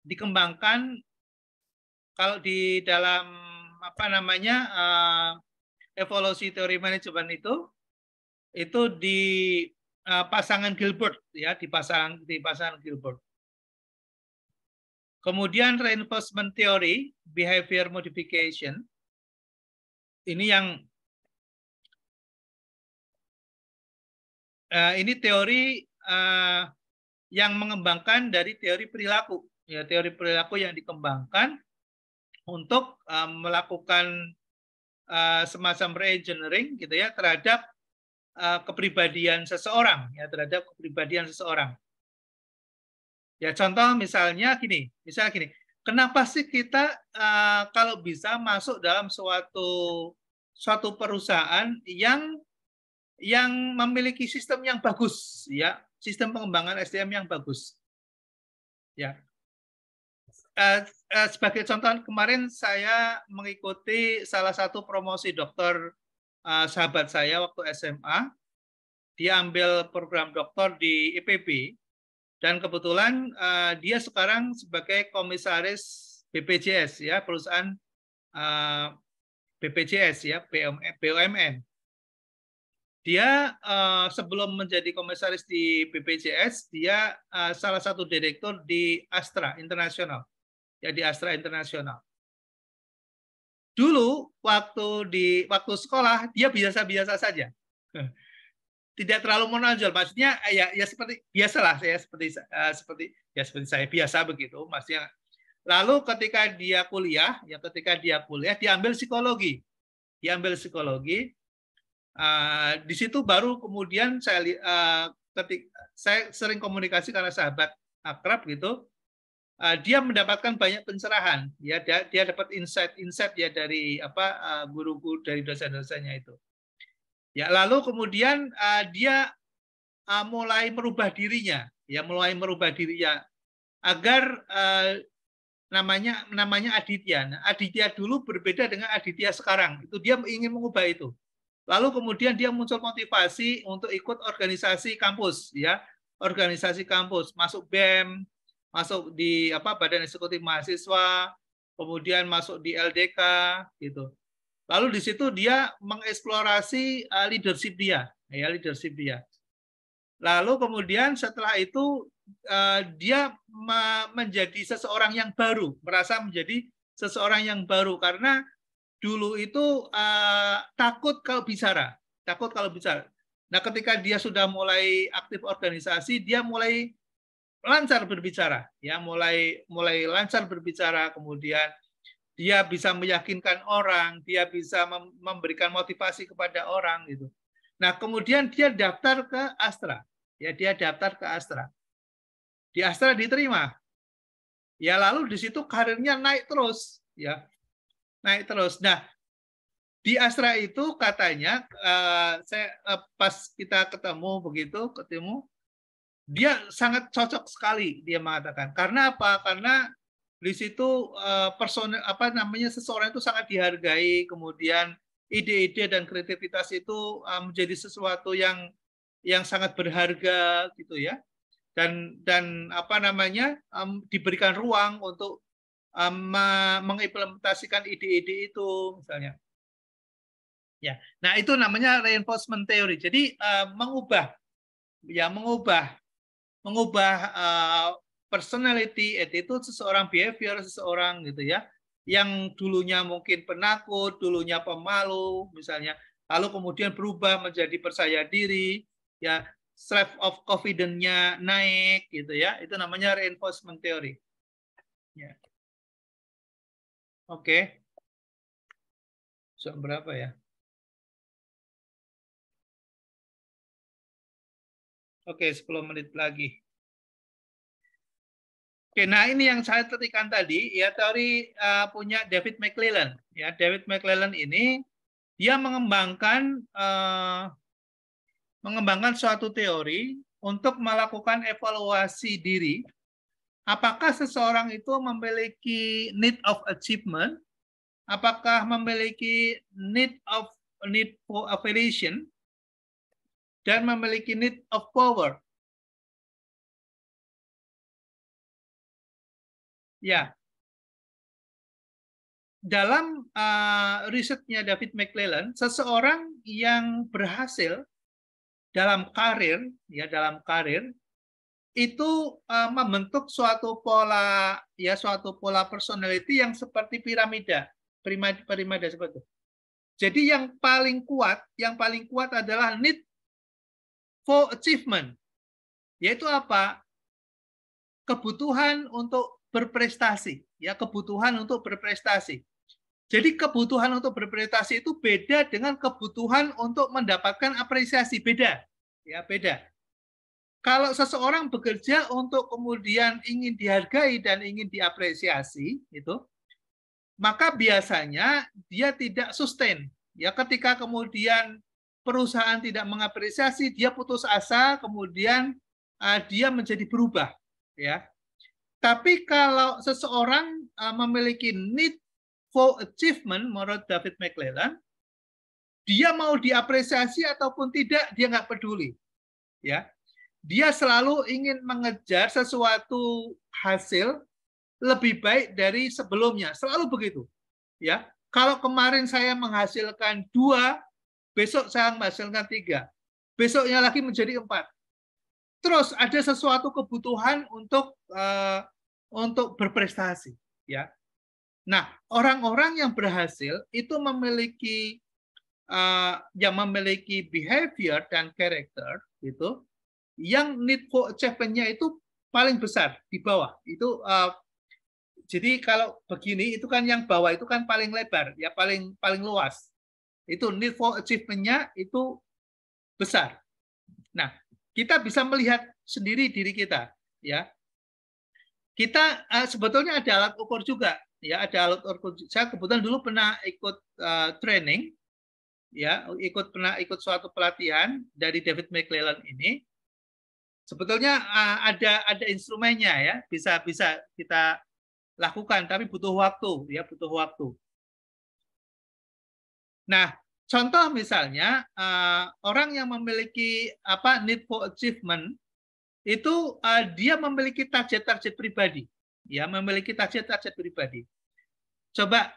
dikembangkan kalau di dalam apa namanya evolusi teori manajemen itu di pasangan Gilbert ya, di pasangan Gilbert. Kemudian reinforcement theory, behavior modification. Ini ini teori yang mengembangkan dari teori perilaku. Ya, teori perilaku yang dikembangkan untuk melakukan semacam reengineering gitu ya terhadap kepribadian seseorang ya, terhadap kepribadian seseorang. Ya, contoh misalnya gini, kenapa sih kita kalau bisa masuk dalam suatu perusahaan yang memiliki sistem yang bagus ya, sistem pengembangan SDM yang bagus. Ya. Sebagai contoh, kemarin saya mengikuti salah satu promosi dokter sahabat saya waktu SMA. Dia ambil program dokter di IPB dan kebetulan dia sekarang sebagai komisaris BPJS ya, perusahaan BPJS ya, BUMN. Dia sebelum menjadi komisaris di BPJS, dia salah satu direktur di Astra Internasional. Ya, di Astra Internasional. Dulu waktu sekolah dia biasa-biasa saja. Tidak terlalu menonjol, maksudnya ya seperti biasalah saya seperti saya biasa begitu, maksudnya. Lalu ketika dia kuliah, dia ambil psikologi. Di situ baru kemudian saya sering komunikasi karena sahabat akrab gitu. Dia mendapatkan banyak pencerahan, ya dia dapat insight ya dari guru-guru dari dosen-dosennya itu. Ya, lalu kemudian dia mulai merubah dirinya agar namanya Aditya. Nah, Aditya dulu berbeda dengan Aditya sekarang. Itu dia ingin mengubah itu. Lalu kemudian dia muncul motivasi untuk ikut organisasi kampus ya, masuk BEM, masuk di Badan Eksekutif Mahasiswa, kemudian masuk di LDK gitu. Lalu di situ dia mengeksplorasi leadership dia. Lalu kemudian setelah itu dia menjadi seseorang yang baru, merasa menjadi seseorang yang baru karena dulu itu takut kalau bicara. Nah, ketika dia sudah mulai aktif organisasi, dia mulai lancar berbicara, ya mulai lancar berbicara, kemudian dia bisa meyakinkan orang, dia bisa memberikan motivasi kepada orang gitu. Nah, kemudian dia daftar ke Astra. Ya, Di Astra diterima. Ya, lalu di situ karirnya naik terus, ya. Nah, di Astra itu katanya pas kita ketemu, dia sangat cocok sekali, dia mengatakan. Karena apa? Karena di situ seseorang itu sangat dihargai, kemudian ide-ide dan kreativitas itu menjadi sesuatu yang sangat berharga gitu ya, dan diberikan ruang untuk mengimplementasikan ide-ide itu misalnya. Ya, nah itu namanya reinforcement theory. Jadi mengubah personality, attitude seseorang, behavior seseorang gitu ya, yang dulunya mungkin penakut, dulunya pemalu misalnya, lalu kemudian berubah menjadi percaya diri, ya, self of confidence-nya naik gitu ya, itu namanya reinforcement theory. Ya. Oke. Jam berapa ya? Oke, 10 menit lagi. Oke, nah ini yang saya tertikan tadi, ya teori punya David McClelland. Ya, David McClelland ini dia mengembangkan suatu teori untuk melakukan evaluasi diri. Apakah seseorang itu memiliki need of achievement? Apakah memiliki need for affiliation dan memiliki need of power? Ya, dalam risetnya David McClelland, seseorang yang berhasil dalam karir, itu membentuk suatu pola personality yang seperti piramida seperti itu. Jadi yang paling kuat adalah need for achievement, yaitu apa? Kebutuhan untuk berprestasi, ya, kebutuhan untuk berprestasi. Jadi kebutuhan untuk berprestasi itu beda dengan kebutuhan untuk mendapatkan apresiasi, beda. Ya, beda. Kalau seseorang bekerja untuk kemudian ingin dihargai dan ingin diapresiasi, itu, maka biasanya dia tidak sustain. Ya, ketika kemudian perusahaan tidak mengapresiasi, dia putus asa, kemudian dia menjadi berubah, ya. Tapi kalau seseorang memiliki need for achievement, menurut David McClelland, dia mau diapresiasi ataupun tidak, dia nggak peduli. Ya, dia selalu ingin mengejar sesuatu hasil lebih baik dari sebelumnya, selalu begitu. Ya, kalau kemarin saya menghasilkan 2, besok saya menghasilkan 3, besoknya lagi menjadi 4. Terus ada sesuatu kebutuhan untuk berprestasi, ya. Nah, orang-orang yang berhasil itu memiliki behavior dan karakter gitu, yang need for achievement-nya itu paling besar di bawah. Itu jadi kalau begini itu kan yang bawah itu kan paling lebar, ya, paling luas. Itu need for achievement-nya itu besar. Nah, kita bisa melihat sendiri diri kita, ya. Kita sebetulnya ada alat ukur juga, ya, ada alat ukur. Saya kebetulan dulu pernah ikut training, ya, pernah ikut suatu pelatihan dari David McClelland ini. Sebetulnya ada instrumennya, ya, bisa kita lakukan, tapi butuh waktu, ya, butuh waktu. Nah, contoh misalnya orang yang memiliki need for achievement itu dia memiliki target pribadi, ya, memiliki target pribadi. Coba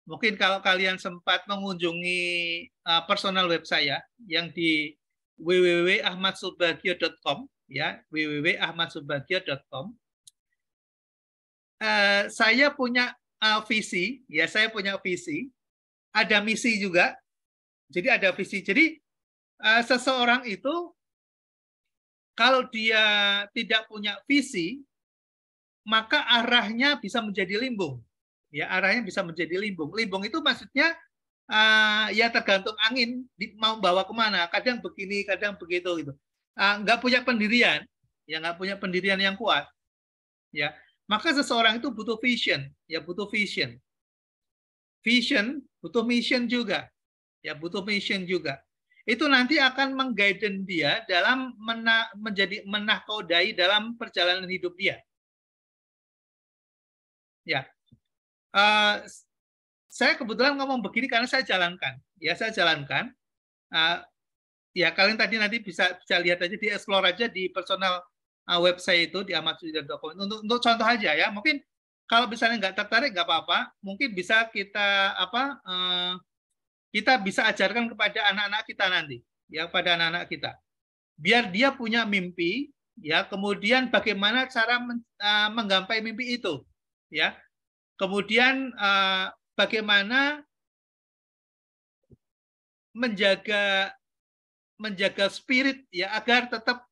mungkin kalau kalian sempat mengunjungi personal web saya yang di www.ahmadsubagio.com, ya, www.ahmadsubagio.com. Saya punya visi, ya, saya punya visi, ada misi juga. Jadi ada visi. Jadi seseorang itu kalau dia tidak punya visi, maka arahnya bisa menjadi limbung. Ya, arahnya bisa menjadi limbung. Limbung itu maksudnya ya tergantung angin mau bawa kemana. Kadang begini, kadang begitu gitu. Nggak punya pendirian, ya, nggak punya pendirian yang kuat. Ya, maka seseorang itu butuh vision, ya, butuh vision. Vision butuh mission juga, ya, butuh mission juga. Itu nanti akan mengguide dia dalam menjadi menahkodai dalam perjalanan hidup dia. Ya, saya kebetulan ngomong begini karena saya jalankan. Ya, saya jalankan. Ya, kalian tadi nanti bisa lihat aja, di explore aja di personal website itu di ahmadsubagio.com. Untuk contoh aja, ya. Mungkin kalau misalnya nggak tertarik nggak apa-apa. Mungkin bisa kita kita bisa ajarkan kepada anak-anak kita nanti, ya, pada anak-anak kita, biar dia punya mimpi, ya, kemudian bagaimana cara menggapai mimpi itu, ya, kemudian bagaimana menjaga spirit, ya, agar tetap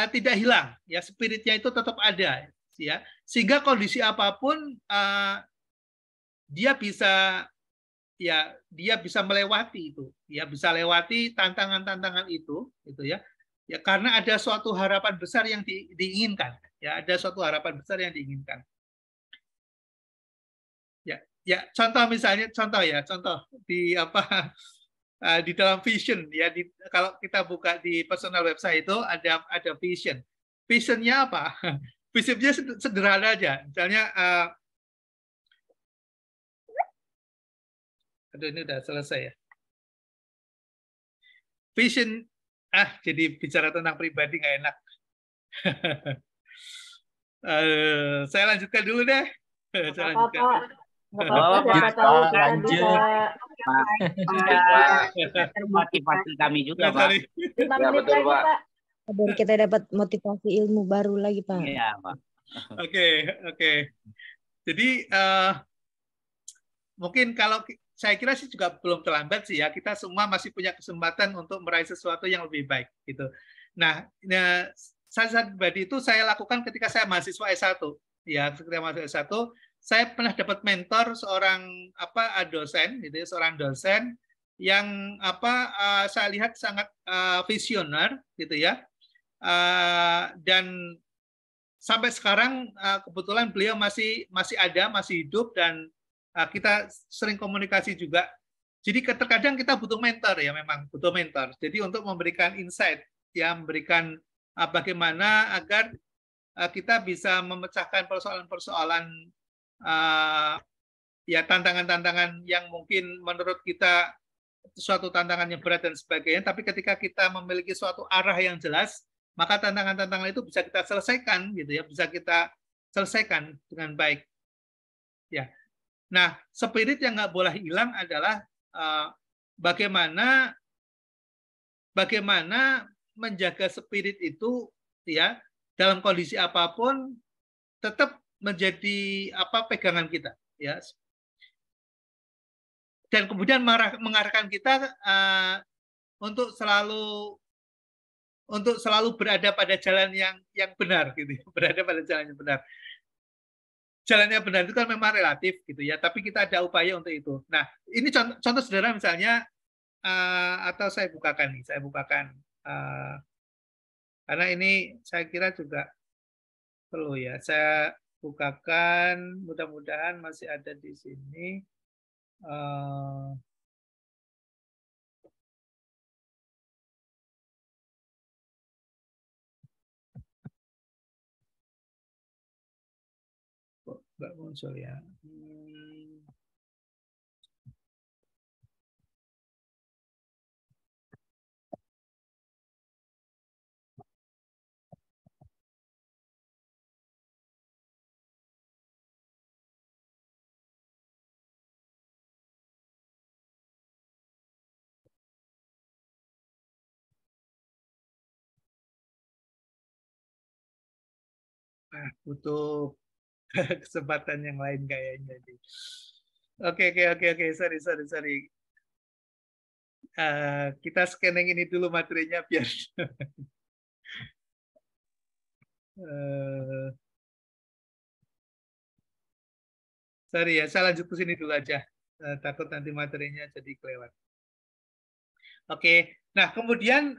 tidak hilang, ya, spiritnya itu tetap ada, ya, sehingga kondisi apapun dia bisa ya dia bisa melewati itu, ya bisa lewati tantangan-tantangan itu, gitu ya. Ya karena ada suatu harapan besar yang diinginkan, ya ada suatu harapan besar yang diinginkan. Ya contoh misalnya, contoh di apa di dalam vision ya, kalau kita buka di personal website itu ada vision. Visionnya apa? Visionnya sederhana aja. Misalnya aduh ini udah selesai ya. Vision jadi bicara tentang pribadi nggak enak. Saya lanjutkan dulu deh. Saya lanjutkan. Nggak apa-apa, siapa tahu kita bisa termotivasi kami juga, Pak. 5 menit lagi, Pak. Dan kita dapat motivasi ilmu baru lagi, Pak. Iya, Pak. Oke. Jadi mungkin kalau saya kira sih juga belum terlambat sih ya. Kita semua masih punya kesempatan untuk meraih sesuatu yang lebih baik gitu. Nah, saya pribadi itu saya lakukan ketika saya mahasiswa S1. Ya, ketika mahasiswa S1, saya pernah dapat mentor seorang dosen gitu ya, seorang dosen yang saya lihat sangat visioner gitu ya. Dan sampai sekarang kebetulan beliau masih ada, masih hidup, dan kita sering komunikasi juga. Jadi terkadang kita butuh mentor ya, memang butuh mentor. Jadi untuk memberikan insight ya, memberikan bagaimana agar kita bisa memecahkan persoalan-persoalan ya tantangan-tantangan yang mungkin menurut kita suatu tantangan yang berat dan sebagainya, tapi ketika kita memiliki suatu arah yang jelas, maka tantangan-tantangan itu bisa kita selesaikan gitu ya, bisa kita selesaikan dengan baik. Ya. Nah, spirit yang nggak boleh hilang adalah bagaimana menjaga spirit itu ya dalam kondisi apapun tetap menjadi pegangan kita ya, dan kemudian mengarahkan kita untuk selalu berada pada jalan yang benar gitu ya, berada pada jalan yang benar. Jalan yang benar itu kan memang relatif gitu ya, tapi kita ada upaya untuk itu. Nah, ini contoh sederhana misalnya, atau saya bukakan karena ini saya kira juga perlu ya, saya bukakan, mudah-mudahan masih ada di sini. Kok nggak muncul ya? Butuh kesempatan yang lain kayaknya. Oke, sorry. Kita scanning ini dulu materinya biar sorry ya, saya lanjut ke sini dulu aja. Takut nanti materinya jadi kelewat. Oke, nah kemudian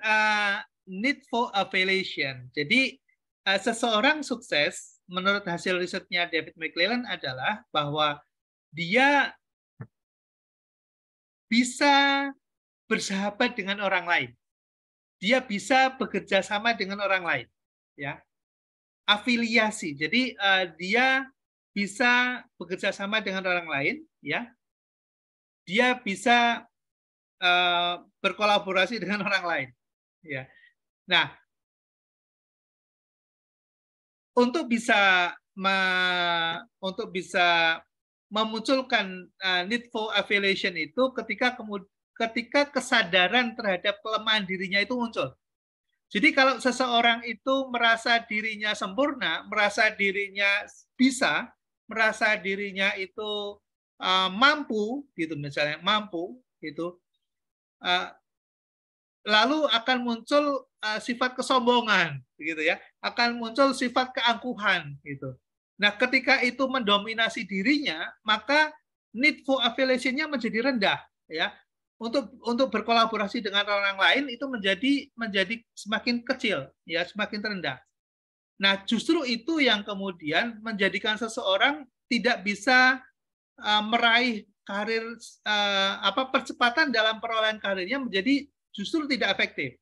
need for evaluation. Jadi seseorang sukses menurut hasil risetnya David McClelland adalah bahwa dia bisa bersahabat dengan orang lain. Dia bisa bekerja sama dengan orang lain, ya. Afiliasi. Jadi dia bisa bekerja sama dengan orang lain, ya. Dia bisa berkolaborasi dengan orang lain, ya. Nah, untuk bisa memunculkan need for evaluation itu ketika kesadaran terhadap kelemahan dirinya itu muncul. Jadi kalau seseorang itu merasa dirinya sempurna, merasa dirinya bisa, merasa dirinya itu mampu, gitu misalnya mampu, gitu, lalu akan muncul sifat kesombongan, gitu ya, akan muncul sifat keangkuhan, gitu. Nah, ketika itu mendominasi dirinya, maka need for affiliation-nya menjadi rendah, ya. Untuk berkolaborasi dengan orang lain itu menjadi semakin kecil, ya, semakin rendah. Nah, justru itu yang kemudian menjadikan seseorang tidak bisa meraih karir percepatan dalam perolehan karirnya menjadi justru tidak efektif,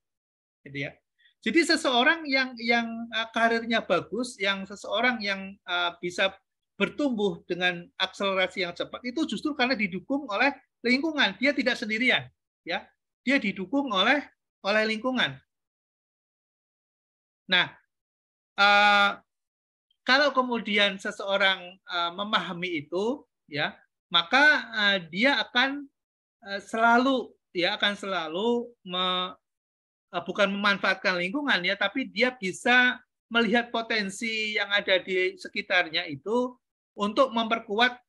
gitu ya. Jadi seseorang yang karirnya bagus, seseorang yang bisa bertumbuh dengan akselerasi yang cepat itu justru karena didukung oleh lingkungan. Dia tidak sendirian, ya. Dia didukung oleh lingkungan. Nah, kalau kemudian seseorang memahami itu, ya, maka dia akan selalu bukan memanfaatkan lingkungan, ya, tapi dia bisa melihat potensi yang ada di sekitarnya itu untuk memperkuat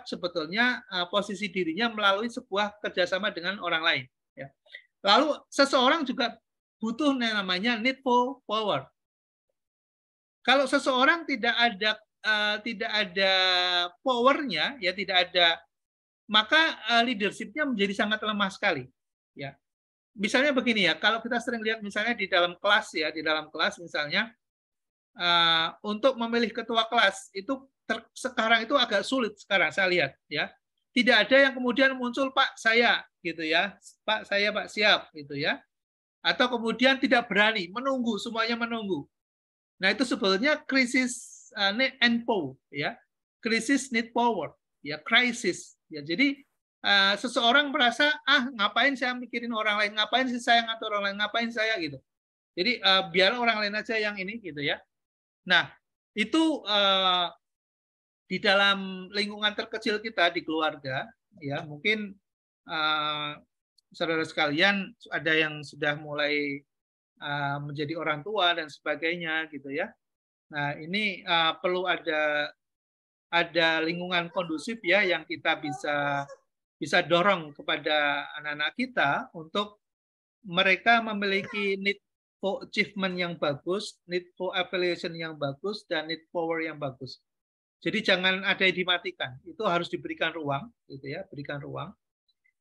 sebetulnya posisi dirinya melalui sebuah kerjasama dengan orang lain. Ya. Lalu seseorang juga butuh namanya need for power. Kalau seseorang tidak ada powernya, ya, tidak ada, maka leadership-nya menjadi sangat lemah sekali. Ya. Misalnya begini, ya, kalau kita sering lihat misalnya di dalam kelas, ya, di dalam kelas misalnya untuk memilih ketua kelas itu sekarang itu agak sulit sekarang saya lihat, ya. Tidak ada yang kemudian muncul Pak saya gitu, ya. Pak saya Pak siap gitu, ya. Atau kemudian tidak berani, menunggu, semuanya menunggu. Nah, itu sebetulnya krisis need and power, ya. Krisis need power, ya, krisis. Ya, jadi seseorang merasa ngapain saya mikirin orang lain, ngapain sih saya ngatur orang lain, ngapain saya gitu. Jadi biar orang lain aja yang ini gitu, ya. Nah, itu di dalam lingkungan terkecil kita di keluarga, ya, mungkin saudara sekalian ada yang sudah mulai menjadi orang tua dan sebagainya gitu, ya. Nah, ini perlu ada lingkungan kondusif, ya, yang kita bisa dorong kepada anak-anak kita untuk mereka memiliki need for achievement yang bagus, need for affiliation yang bagus, dan need power yang bagus. Jadi jangan ada yang dimatikan, itu harus diberikan ruang, gitu, ya, berikan ruang,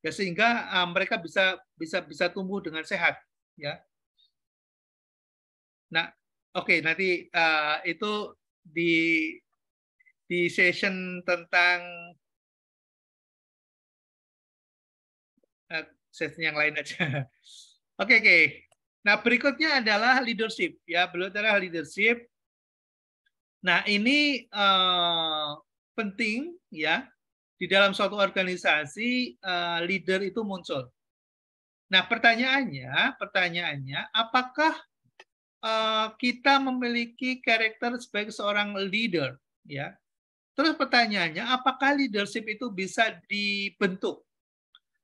ya, sehingga mereka bisa tumbuh dengan sehat, ya. Nah, oke, nanti itu di session tentang session yang lain aja. Oke. Nah, berikutnya adalah leadership, ya, adalah leadership. Nah, ini penting, ya, di dalam suatu organisasi leader itu muncul. Nah, pertanyaannya, apakah kita memiliki karakter sebagai seorang leader, ya? Terus pertanyaannya, apakah leadership itu bisa dibentuk,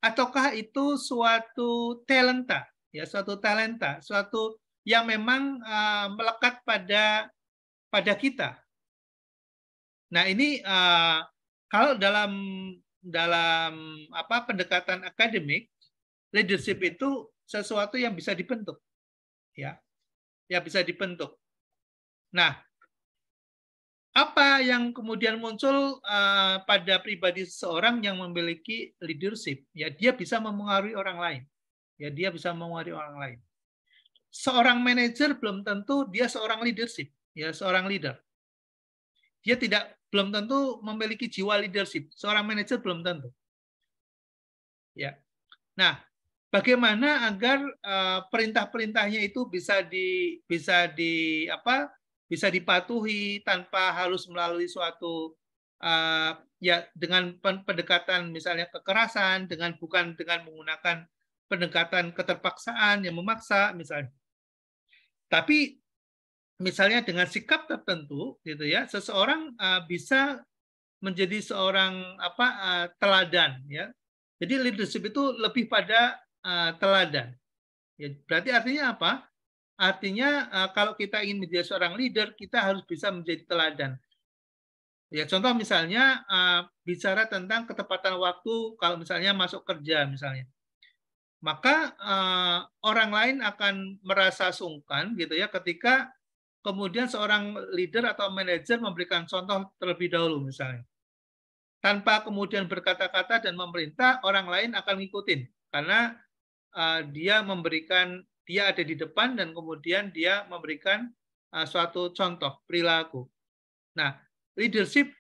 ataukah itu suatu talenta, ya, suatu yang memang melekat pada kita. Nah, ini kalau dalam pendekatan akademik, leadership itu sesuatu yang bisa dibentuk, ya, bisa dibentuk. Nah, apa yang kemudian muncul pada pribadi seseorang yang memiliki leadership? Ya, dia bisa memengaruhi orang lain. Ya, dia bisa memengaruhi orang lain. Seorang manajer belum tentu dia seorang leadership, ya, seorang leader. Dia belum tentu memiliki jiwa leadership. Seorang manajer belum tentu. Ya. Nah, bagaimana agar perintah-perintahnya itu bisa dipatuhi tanpa harus melalui suatu ya, dengan pendekatan misalnya kekerasan, bukan dengan menggunakan pendekatan keterpaksaan yang memaksa misalnya. Tapi misalnya dengan sikap tertentu gitu, ya, seseorang bisa menjadi seorang teladan, ya. Jadi leadership itu lebih pada teladan. Ya, berarti artinya apa? Artinya kalau kita ingin menjadi seorang leader, kita harus bisa menjadi teladan. Ya, contoh misalnya bicara tentang ketepatan waktu kalau misalnya masuk kerja misalnya. Maka orang lain akan merasa sungkan gitu, ya, ketika kemudian seorang leader atau manajer memberikan contoh terlebih dahulu misalnya. tanpa kemudian berkata-kata dan memerintah, orang lain akan ngikutin karena dia ada di depan dan kemudian dia memberikan suatu contoh perilaku. Nah, leadership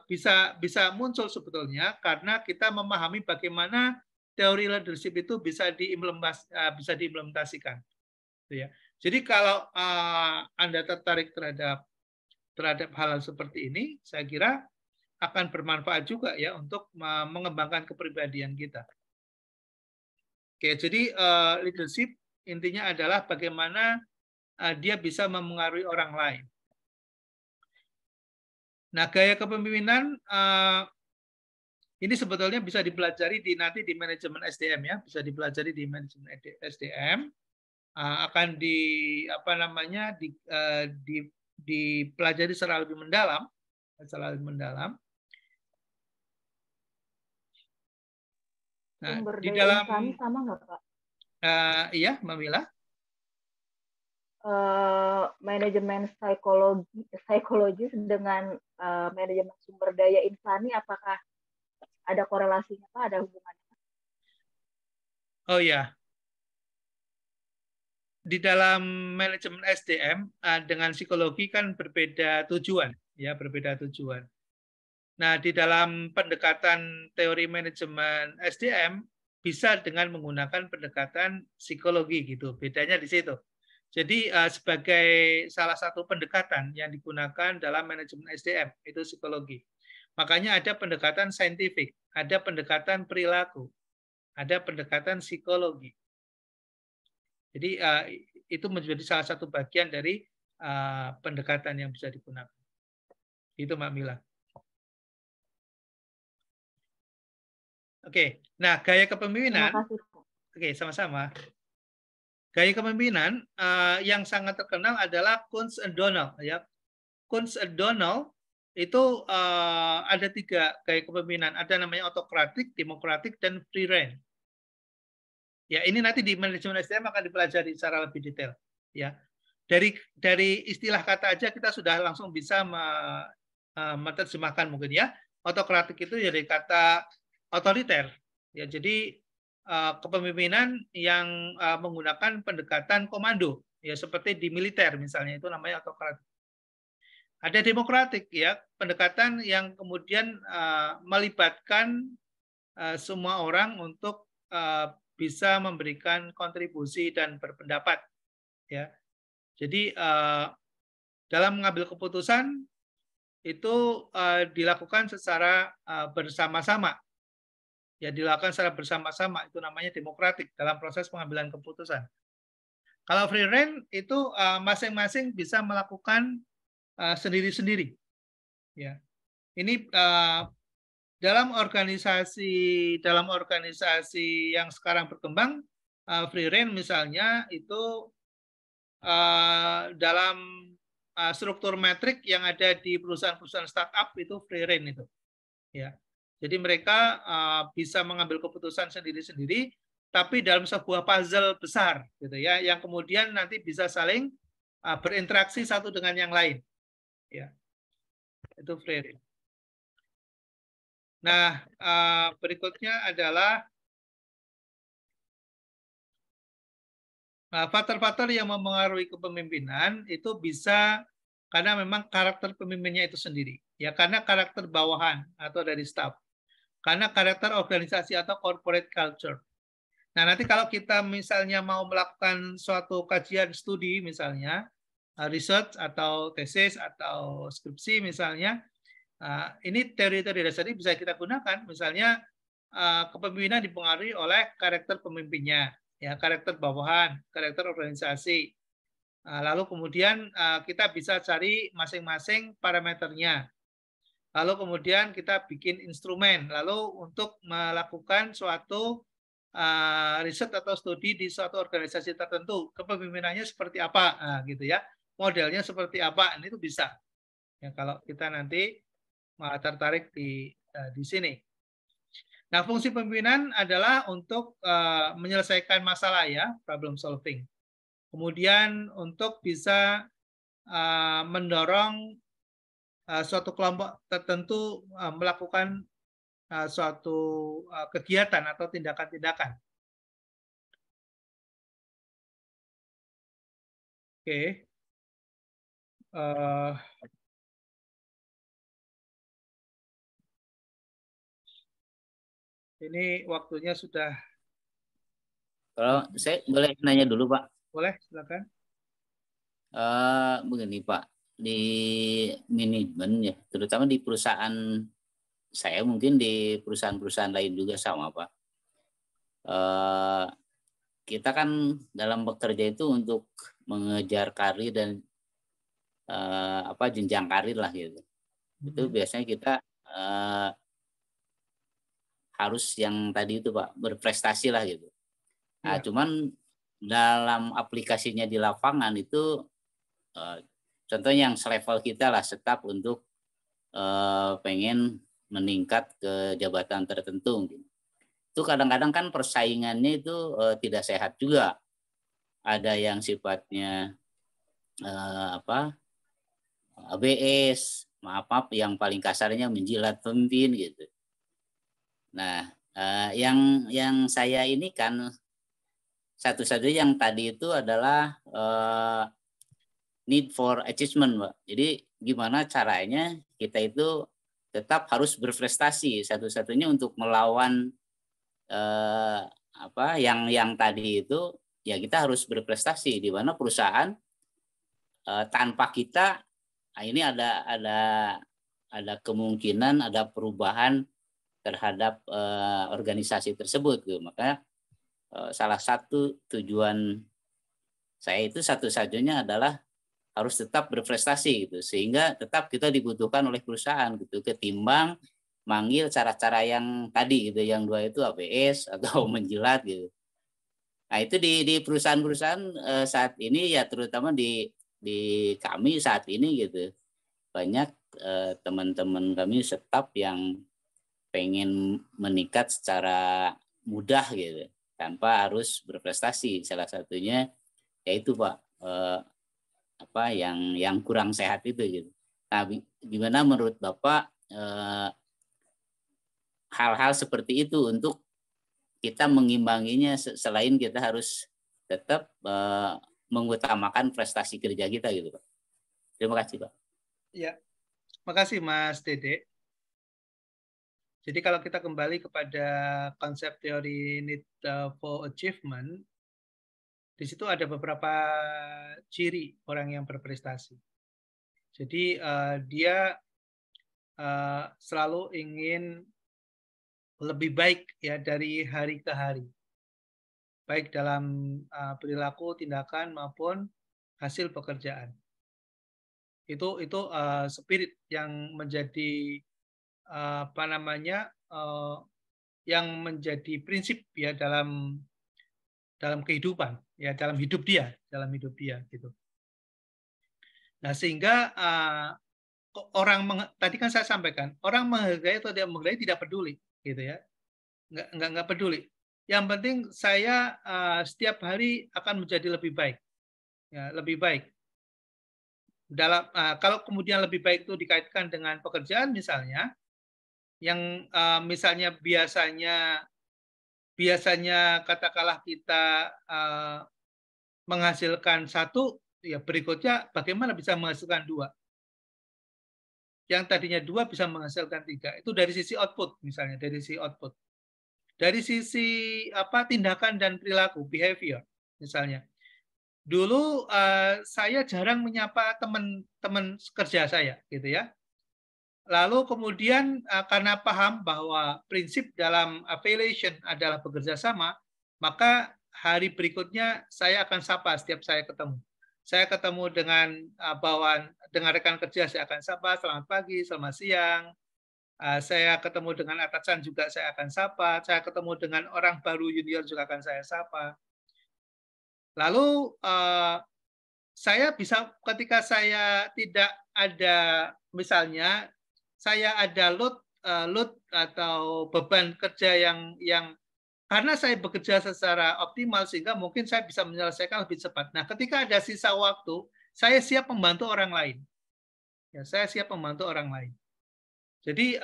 bisa muncul sebetulnya karena kita memahami bagaimana teori leadership itu bisa diimplementasikan. Ya. Jadi kalau Anda tertarik terhadap hal seperti ini, saya kira akan bermanfaat juga ya untuk mengembangkan kepribadian kita. Oke, jadi leadership intinya adalah bagaimana dia bisa memengaruhi orang lain. Nah, gaya kepemimpinan ini sebetulnya bisa dipelajari nanti di manajemen SDM ya, bisa dipelajari di manajemen SDM. Akan dipelajari secara lebih mendalam, Nah, Sumber di daya dalam insani sama nggak, Pak? Iya, Mbak Mila. Manajemen psikologis dengan manajemen sumber daya insani, apakah ada korelasinya, Pak? Ada hubungannya? Oh ya, di dalam manajemen SDM dengan psikologi kan berbeda tujuan, ya berbeda tujuan. Nah, di dalam pendekatan teori manajemen SDM bisa dengan menggunakan pendekatan psikologi gitu. Bedanya di situ. Jadi sebagai salah satu pendekatan yang digunakan dalam manajemen SDM itu psikologi. Makanya ada pendekatan saintifik, ada pendekatan perilaku, ada pendekatan psikologi. Jadi itu menjadi salah satu bagian dari pendekatan yang bisa digunakan. Itu Mbak Mila. Oke, nah gaya kepemimpinan. Oke, sama-sama. Gaya kepemimpinan yang sangat terkenal adalah Kuntz and Donald. Ya. Kuntz and Donald itu ada 3 gaya kepemimpinan. Ada namanya autokratik, demokratik, dan free reign. Ya, ini nanti di manajemen SDM akan dipelajari secara lebih detail. Ya, dari istilah kata aja kita sudah langsung bisa menerjemahkan mungkin ya. Autokratik itu dari kata otoriter. Ya, jadi kepemimpinan yang menggunakan pendekatan komando, ya seperti di militer misalnya itu namanya autokratik. Ada demokratik ya, pendekatan yang kemudian melibatkan semua orang untuk bisa memberikan kontribusi dan berpendapat ya. Jadi dalam mengambil keputusan itu dilakukan secara bersama-sama. Ya, dilakukan secara bersama-sama, itu namanya demokratik dalam proses pengambilan keputusan. Kalau free reign itu masing-masing bisa melakukan sendiri-sendiri. Ya. Ini dalam organisasi yang sekarang berkembang, free reign misalnya itu dalam struktur metrik yang ada di perusahaan-perusahaan startup itu free reign itu. Ya. Jadi mereka bisa mengambil keputusan sendiri-sendiri, tapi dalam sebuah puzzle besar, gitu ya, yang kemudian nanti bisa saling berinteraksi satu dengan yang lain. Ya, itu free reign. Nah, berikutnya adalah faktor-faktor yang mempengaruhi kepemimpinan itu bisa karena memang karakter pemimpinnya itu sendiri, ya karena karakter bawahan atau dari staff. Karena karakter organisasi atau corporate culture. Nah, nanti kalau kita misalnya mau melakukan suatu kajian studi, misalnya research atau tesis atau skripsi misalnya, ini teori-teori dasar ini bisa kita gunakan. Misalnya kepemimpinan dipengaruhi oleh karakter pemimpinnya, ya karakter bawahan, karakter organisasi. Lalu kemudian kita bisa cari masing-masing parameternya. Lalu kemudian kita bikin instrumen, lalu untuk melakukan suatu riset atau studi di suatu organisasi tertentu, kepemimpinannya seperti apa, gitu ya, modelnya seperti apa, ini itu bisa. Ya, kalau kita nanti tertarik di sini. Nah, fungsi pemimpinan adalah untuk menyelesaikan masalah ya, problem solving. Kemudian untuk bisa mendorong suatu kelompok tertentu melakukan suatu kegiatan atau tindakan-tindakan. Oke. Ini waktunya sudah. Kalau saya boleh nanya dulu, Pak. Boleh, silakan. Begini, Pak, di manajemen ya, terutama di perusahaan saya, mungkin di perusahaan-perusahaan lain juga sama, Pak. Kita kan dalam bekerja itu untuk mengejar karir dan jenjang karir lah gitu. Itu biasanya kita harus yang tadi itu, Pak, berprestasi lah gitu. Nah, cuman dalam aplikasinya di lapangan itu contohnya yang selevel kita lah, staf untuk pengen meningkat ke jabatan tertentu gitu. Itu kadang-kadang kan persaingannya itu tidak sehat juga. Ada yang sifatnya ABS, maaf yang paling kasarnya menjilat pemimpin gitu. Nah, yang saya ini kan satu-satunya yang tadi itu adalah need for achievement, Pak. Jadi gimana caranya kita itu tetap harus berprestasi, satu-satunya untuk melawan yang tadi itu, ya kita harus berprestasi, di mana perusahaan tanpa kita ini ada kemungkinan ada perubahan terhadap organisasi tersebut gitu. Maka salah satu tujuan saya itu satu-satunya adalah harus tetap berprestasi gitu, sehingga tetap kita dibutuhkan oleh perusahaan gitu, ketimbang manggil cara-cara yang tadi gitu, yang dua itu ABS atau menjilat gitu. Nah, itu di perusahaan-perusahaan saat ini ya, terutama di kami saat ini gitu, banyak teman-teman kami staf yang pengen meningkat secara mudah gitu, tanpa harus berprestasi. Salah satunya yaitu, Pak, yang kurang sehat itu gitu. Nah, gimana menurut Bapak hal-hal seperti itu untuk kita mengimbanginya, selain kita harus tetap mengutamakan prestasi kerja kita gitu, Pak. Terima kasih, Pak. Ya, makasih Mas Dede. Jadi kalau kita kembali kepada konsep teori need for achievement, di situ ada beberapa ciri orang yang berprestasi. Jadi dia selalu ingin lebih baik ya dari hari ke hari, baik dalam perilaku, tindakan maupun hasil pekerjaan. Itu spirit yang menjadi yang menjadi prinsip ya dalam kehidupan ya, dalam hidup dia gitu. Nah, sehingga tadi kan saya sampaikan, orang menghargai atau tidak menghargai tidak peduli gitu ya, nggak peduli. Yang penting saya setiap hari akan menjadi lebih baik ya, lebih baik. Dalam kalau kemudian lebih baik itu dikaitkan dengan pekerjaan misalnya, yang misalnya biasanya katakanlah kita menghasilkan 1, ya berikutnya bagaimana bisa menghasilkan 2. Yang tadinya 2 bisa menghasilkan 3. Itu dari sisi output misalnya, dari sisi output. Dari sisi tindakan dan perilaku, behavior misalnya. Dulu saya jarang menyapa teman-teman kerja saya gitu ya. Lalu kemudian karena paham bahwa prinsip dalam affiliation adalah bekerja sama, maka hari berikutnya saya akan sapa setiap saya ketemu. Saya ketemu dengan dengan rekan kerja, saya akan sapa, selamat pagi, selamat siang. Saya ketemu dengan atasan juga saya akan sapa. Saya ketemu dengan orang baru junior juga akan saya sapa. Lalu saya bisa, ketika saya tidak ada, misalnya saya ada load atau beban kerja yang karena saya bekerja secara optimal sehingga mungkin saya bisa menyelesaikan lebih cepat. Nah, ketika ada sisa waktu, saya siap membantu orang lain. Ya, saya siap membantu orang lain. Jadi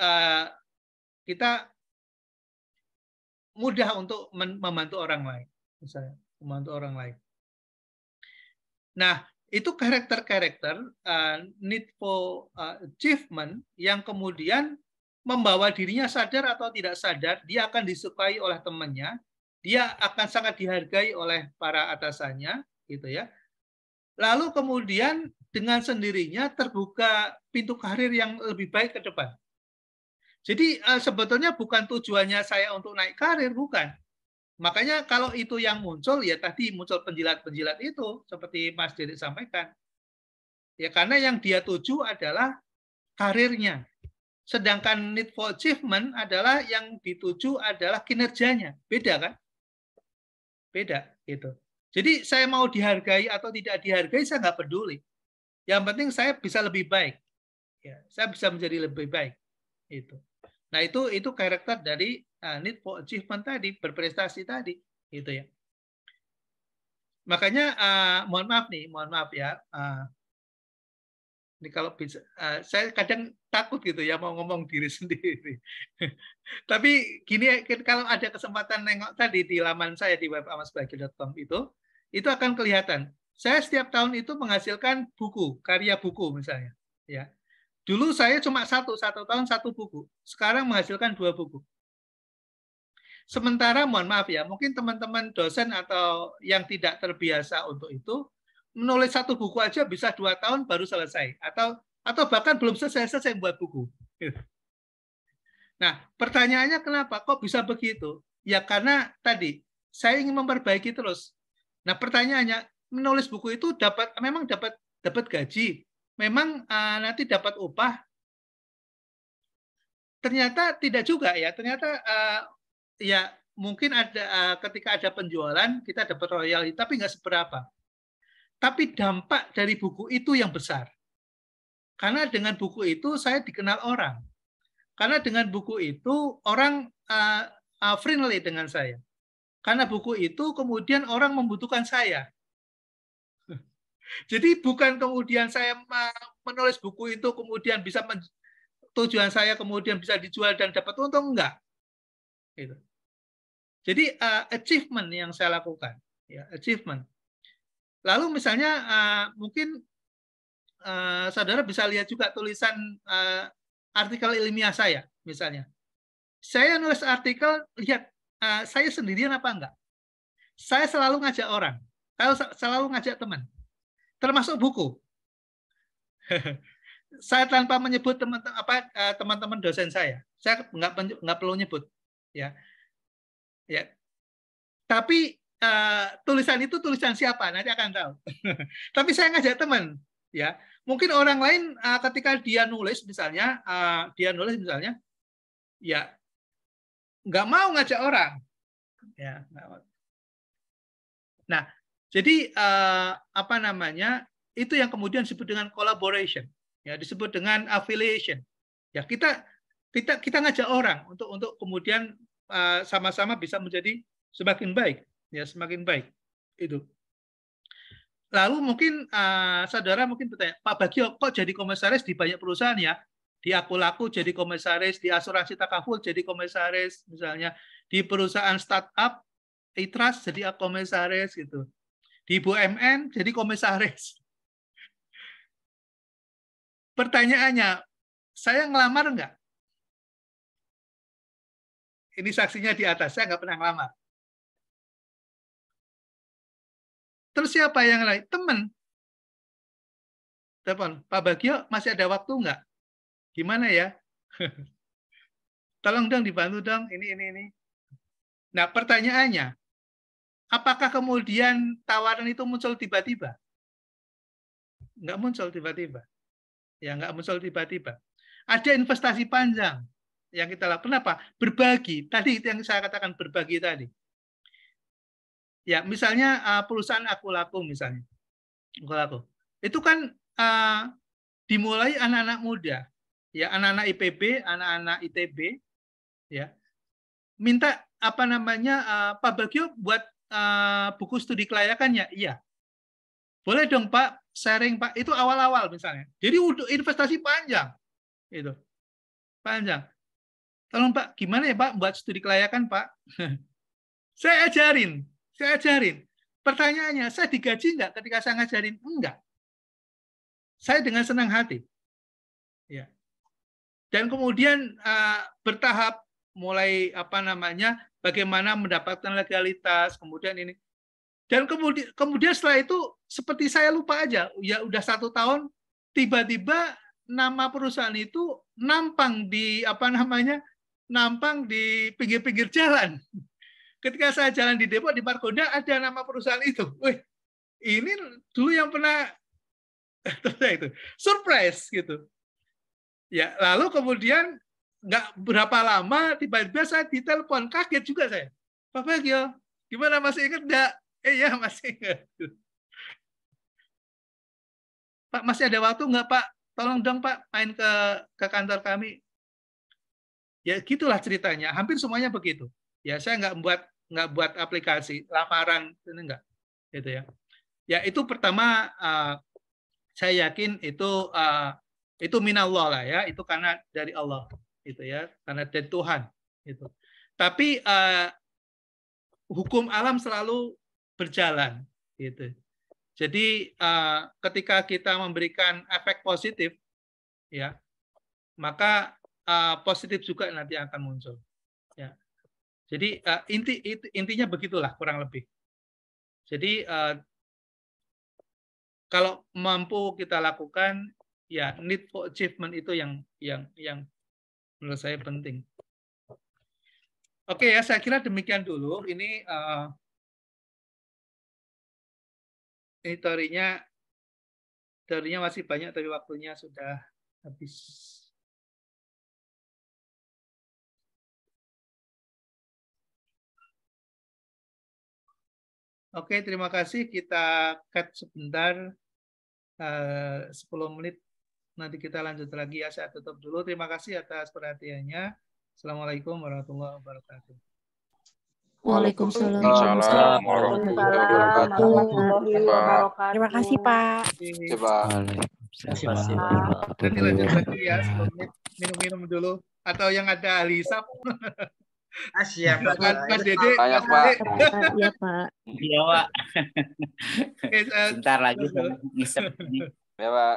kita mudah untuk membantu orang lain, misalnya membantu orang lain. Nah, itu karakter-karakter needful achievement yang kemudian membawa dirinya sadar atau tidak sadar, dia akan disukai oleh temannya, dia akan sangat dihargai oleh para atasannya, gitu ya. Lalu kemudian dengan sendirinya terbuka pintu karir yang lebih baik ke depan. Jadi sebetulnya bukan tujuannya saya untuk naik karir, bukan. Makanya kalau itu yang muncul, ya tadi muncul penjilat-penjilat itu, seperti Mas Derik sampaikan. Ya karena yang dia tuju adalah karirnya. Sedangkan need for achievement adalah yang dituju adalah kinerjanya. Beda kan? Beda gitu. Jadi saya mau dihargai atau tidak dihargai, saya nggak peduli. Yang penting saya bisa lebih baik. Ya, saya bisa menjadi lebih baik. Itu. Nah itu karakter dari need for achievement tadi, berprestasi tadi, gitu ya. Makanya mohon maaf ya. Ini kalau bisa, saya kadang takut gitu ya mau ngomong diri sendiri. Tapi gini, kalau ada kesempatan nengok tadi di laman saya di webamasbagio.com itu akan kelihatan. Saya setiap tahun itu menghasilkan buku, karya buku misalnya. Ya. Dulu saya cuma satu tahun satu buku. Sekarang menghasilkan 2 buku. Sementara mohon maaf ya, mungkin teman-teman dosen atau yang tidak terbiasa untuk itu, menulis 1 buku aja bisa 2 tahun baru selesai. Atau bahkan belum selesai buat buku. Nah, pertanyaannya kenapa? Kok bisa begitu? Ya karena tadi, saya ingin memperbaiki terus. Nah, pertanyaannya, menulis buku itu memang dapat gaji, memang nanti dapat upah. Ternyata tidak juga ya. Ternyata ya mungkin ada ketika ada penjualan kita dapat royalti, tapi nggak seberapa. Tapi dampak dari buku itu yang besar. Karena dengan buku itu saya dikenal orang. Karena dengan buku itu orang friendly dengan saya. Karena buku itu kemudian orang membutuhkan saya. Jadi bukan kemudian saya menulis buku itu kemudian bisa tujuan saya kemudian bisa dijual dan dapat untung, enggak. Gitu. Jadi achievement yang saya lakukan, ya achievement. Lalu misalnya mungkin saudara bisa lihat juga tulisan artikel ilmiah saya, misalnya. Saya nulis artikel, lihat saya sendirian apa enggak. Saya selalu ngajak orang, selalu ngajak teman, termasuk buku. Saya tanpa menyebut teman-teman dosen saya nggak perlu nyebut, ya. Tapi tulisan itu tulisan siapa nanti akan tahu. Tapi saya ngajak teman, ya. Mungkin orang lain ketika dia nulis misalnya, ya nggak mau ngajak orang, ya. Nah, jadi itu yang kemudian disebut dengan collaboration, ya disebut dengan affiliation. Ya kita ngajak orang untuk kemudian sama-sama bisa menjadi semakin baik, ya semakin baik itu. Lalu mungkin saudara mungkin bertanya, Pak Bagio kok jadi komisaris di banyak perusahaan ya? Di Aku Laku jadi komisaris, di Asuransi Takaful jadi komisaris, misalnya di perusahaan startup e-trust jadi komisaris gitu. Di BUMN jadi komisaris. Pertanyaannya, saya ngelamar enggak? Ini saksinya di atas, saya nggak pernah ngelamar. Terus siapa yang lain? Teman. Telepon, Pak Bagio masih ada waktu nggak? Gimana ya? Tolong dong dibantu dong, ini. Nah pertanyaannya, apakah kemudian tawaran itu muncul tiba-tiba? Nggak muncul tiba-tiba. Ya nggak muncul tiba-tiba. Ada investasi panjang yang kita lakukan. Kenapa? Berbagi. Tadi itu yang saya katakan berbagi tadi. Ya misalnya perusahaan Aku Laku misalnya. Aku Laku. Itu kan dimulai anak-anak muda. Ya anak-anak IPB, anak-anak ITB, ya minta Pak Bagio buat buku studi kelayakannya, iya, boleh dong Pak, sharing Pak, itu awal-awal misalnya. Jadi untuk investasi panjang, itu panjang. Tolong Pak, gimana ya Pak buat studi kelayakan Pak? Saya ajarin. Pertanyaannya, saya digaji nggak ketika saya ngajarin? Enggak. Saya dengan senang hati. Ya. Dan kemudian bertahap mulai bagaimana mendapatkan legalitas, kemudian ini. Dan kemudian setelah itu seperti saya lupa aja, ya udah 1 tahun, tiba-tiba nama perusahaan itu nampang di nampang di pinggir-pinggir jalan. Ketika saya jalan di Depok, di Margonda, ada nama perusahaan itu. Wih, ini dulu yang pernah itu surprise gitu. Ya, lalu kemudian nggak berapa lama tiba-tiba saya ditelepon, kaget juga saya. Pak Bagio, gimana masih ingat nggak? Iya masih ingat. Pak masih ada waktu nggak Pak? Tolong dong Pak main ke kantor kami. Ya gitulah ceritanya. Hampir semuanya begitu. Ya saya nggak buat aplikasi lamaran ini enggak. Gitu ya. Ya itu pertama saya yakin itu minallah lah ya. Itu karena dari Allah. Gitu ya. Karena dari Tuhan. Gitu. Tapi hukum alam selalu berjalan. Gitu. Jadi ketika kita memberikan efek positif, ya, maka positif juga nanti akan muncul. Ya. Jadi intinya begitulah kurang lebih. Jadi kalau mampu kita lakukan, ya need for achievement itu yang menurut saya penting. Oke ya, saya kira demikian dulu. Ini teorinya masih banyak tapi waktunya sudah habis. Oke, terima kasih. Kita cut sebentar 10 menit. Nanti kita lanjut lagi ya. Saya tutup dulu. Terima kasih atas perhatiannya. Assalamualaikum warahmatullahi wabarakatuh. Waalaikumsalam. Waalaikumsalam warahmatullahi wabarakatuh. Terima kasih Pak. Nanti lanjut lagi ya 10 menit. Minum-minum dulu. Atau yang ada ahli hisab. Siap, Mas Dede. Banyak, Pak. Iya Pak. Iya Pak. Oke, Sebentar lagi ngisep ini. Ya, Pak.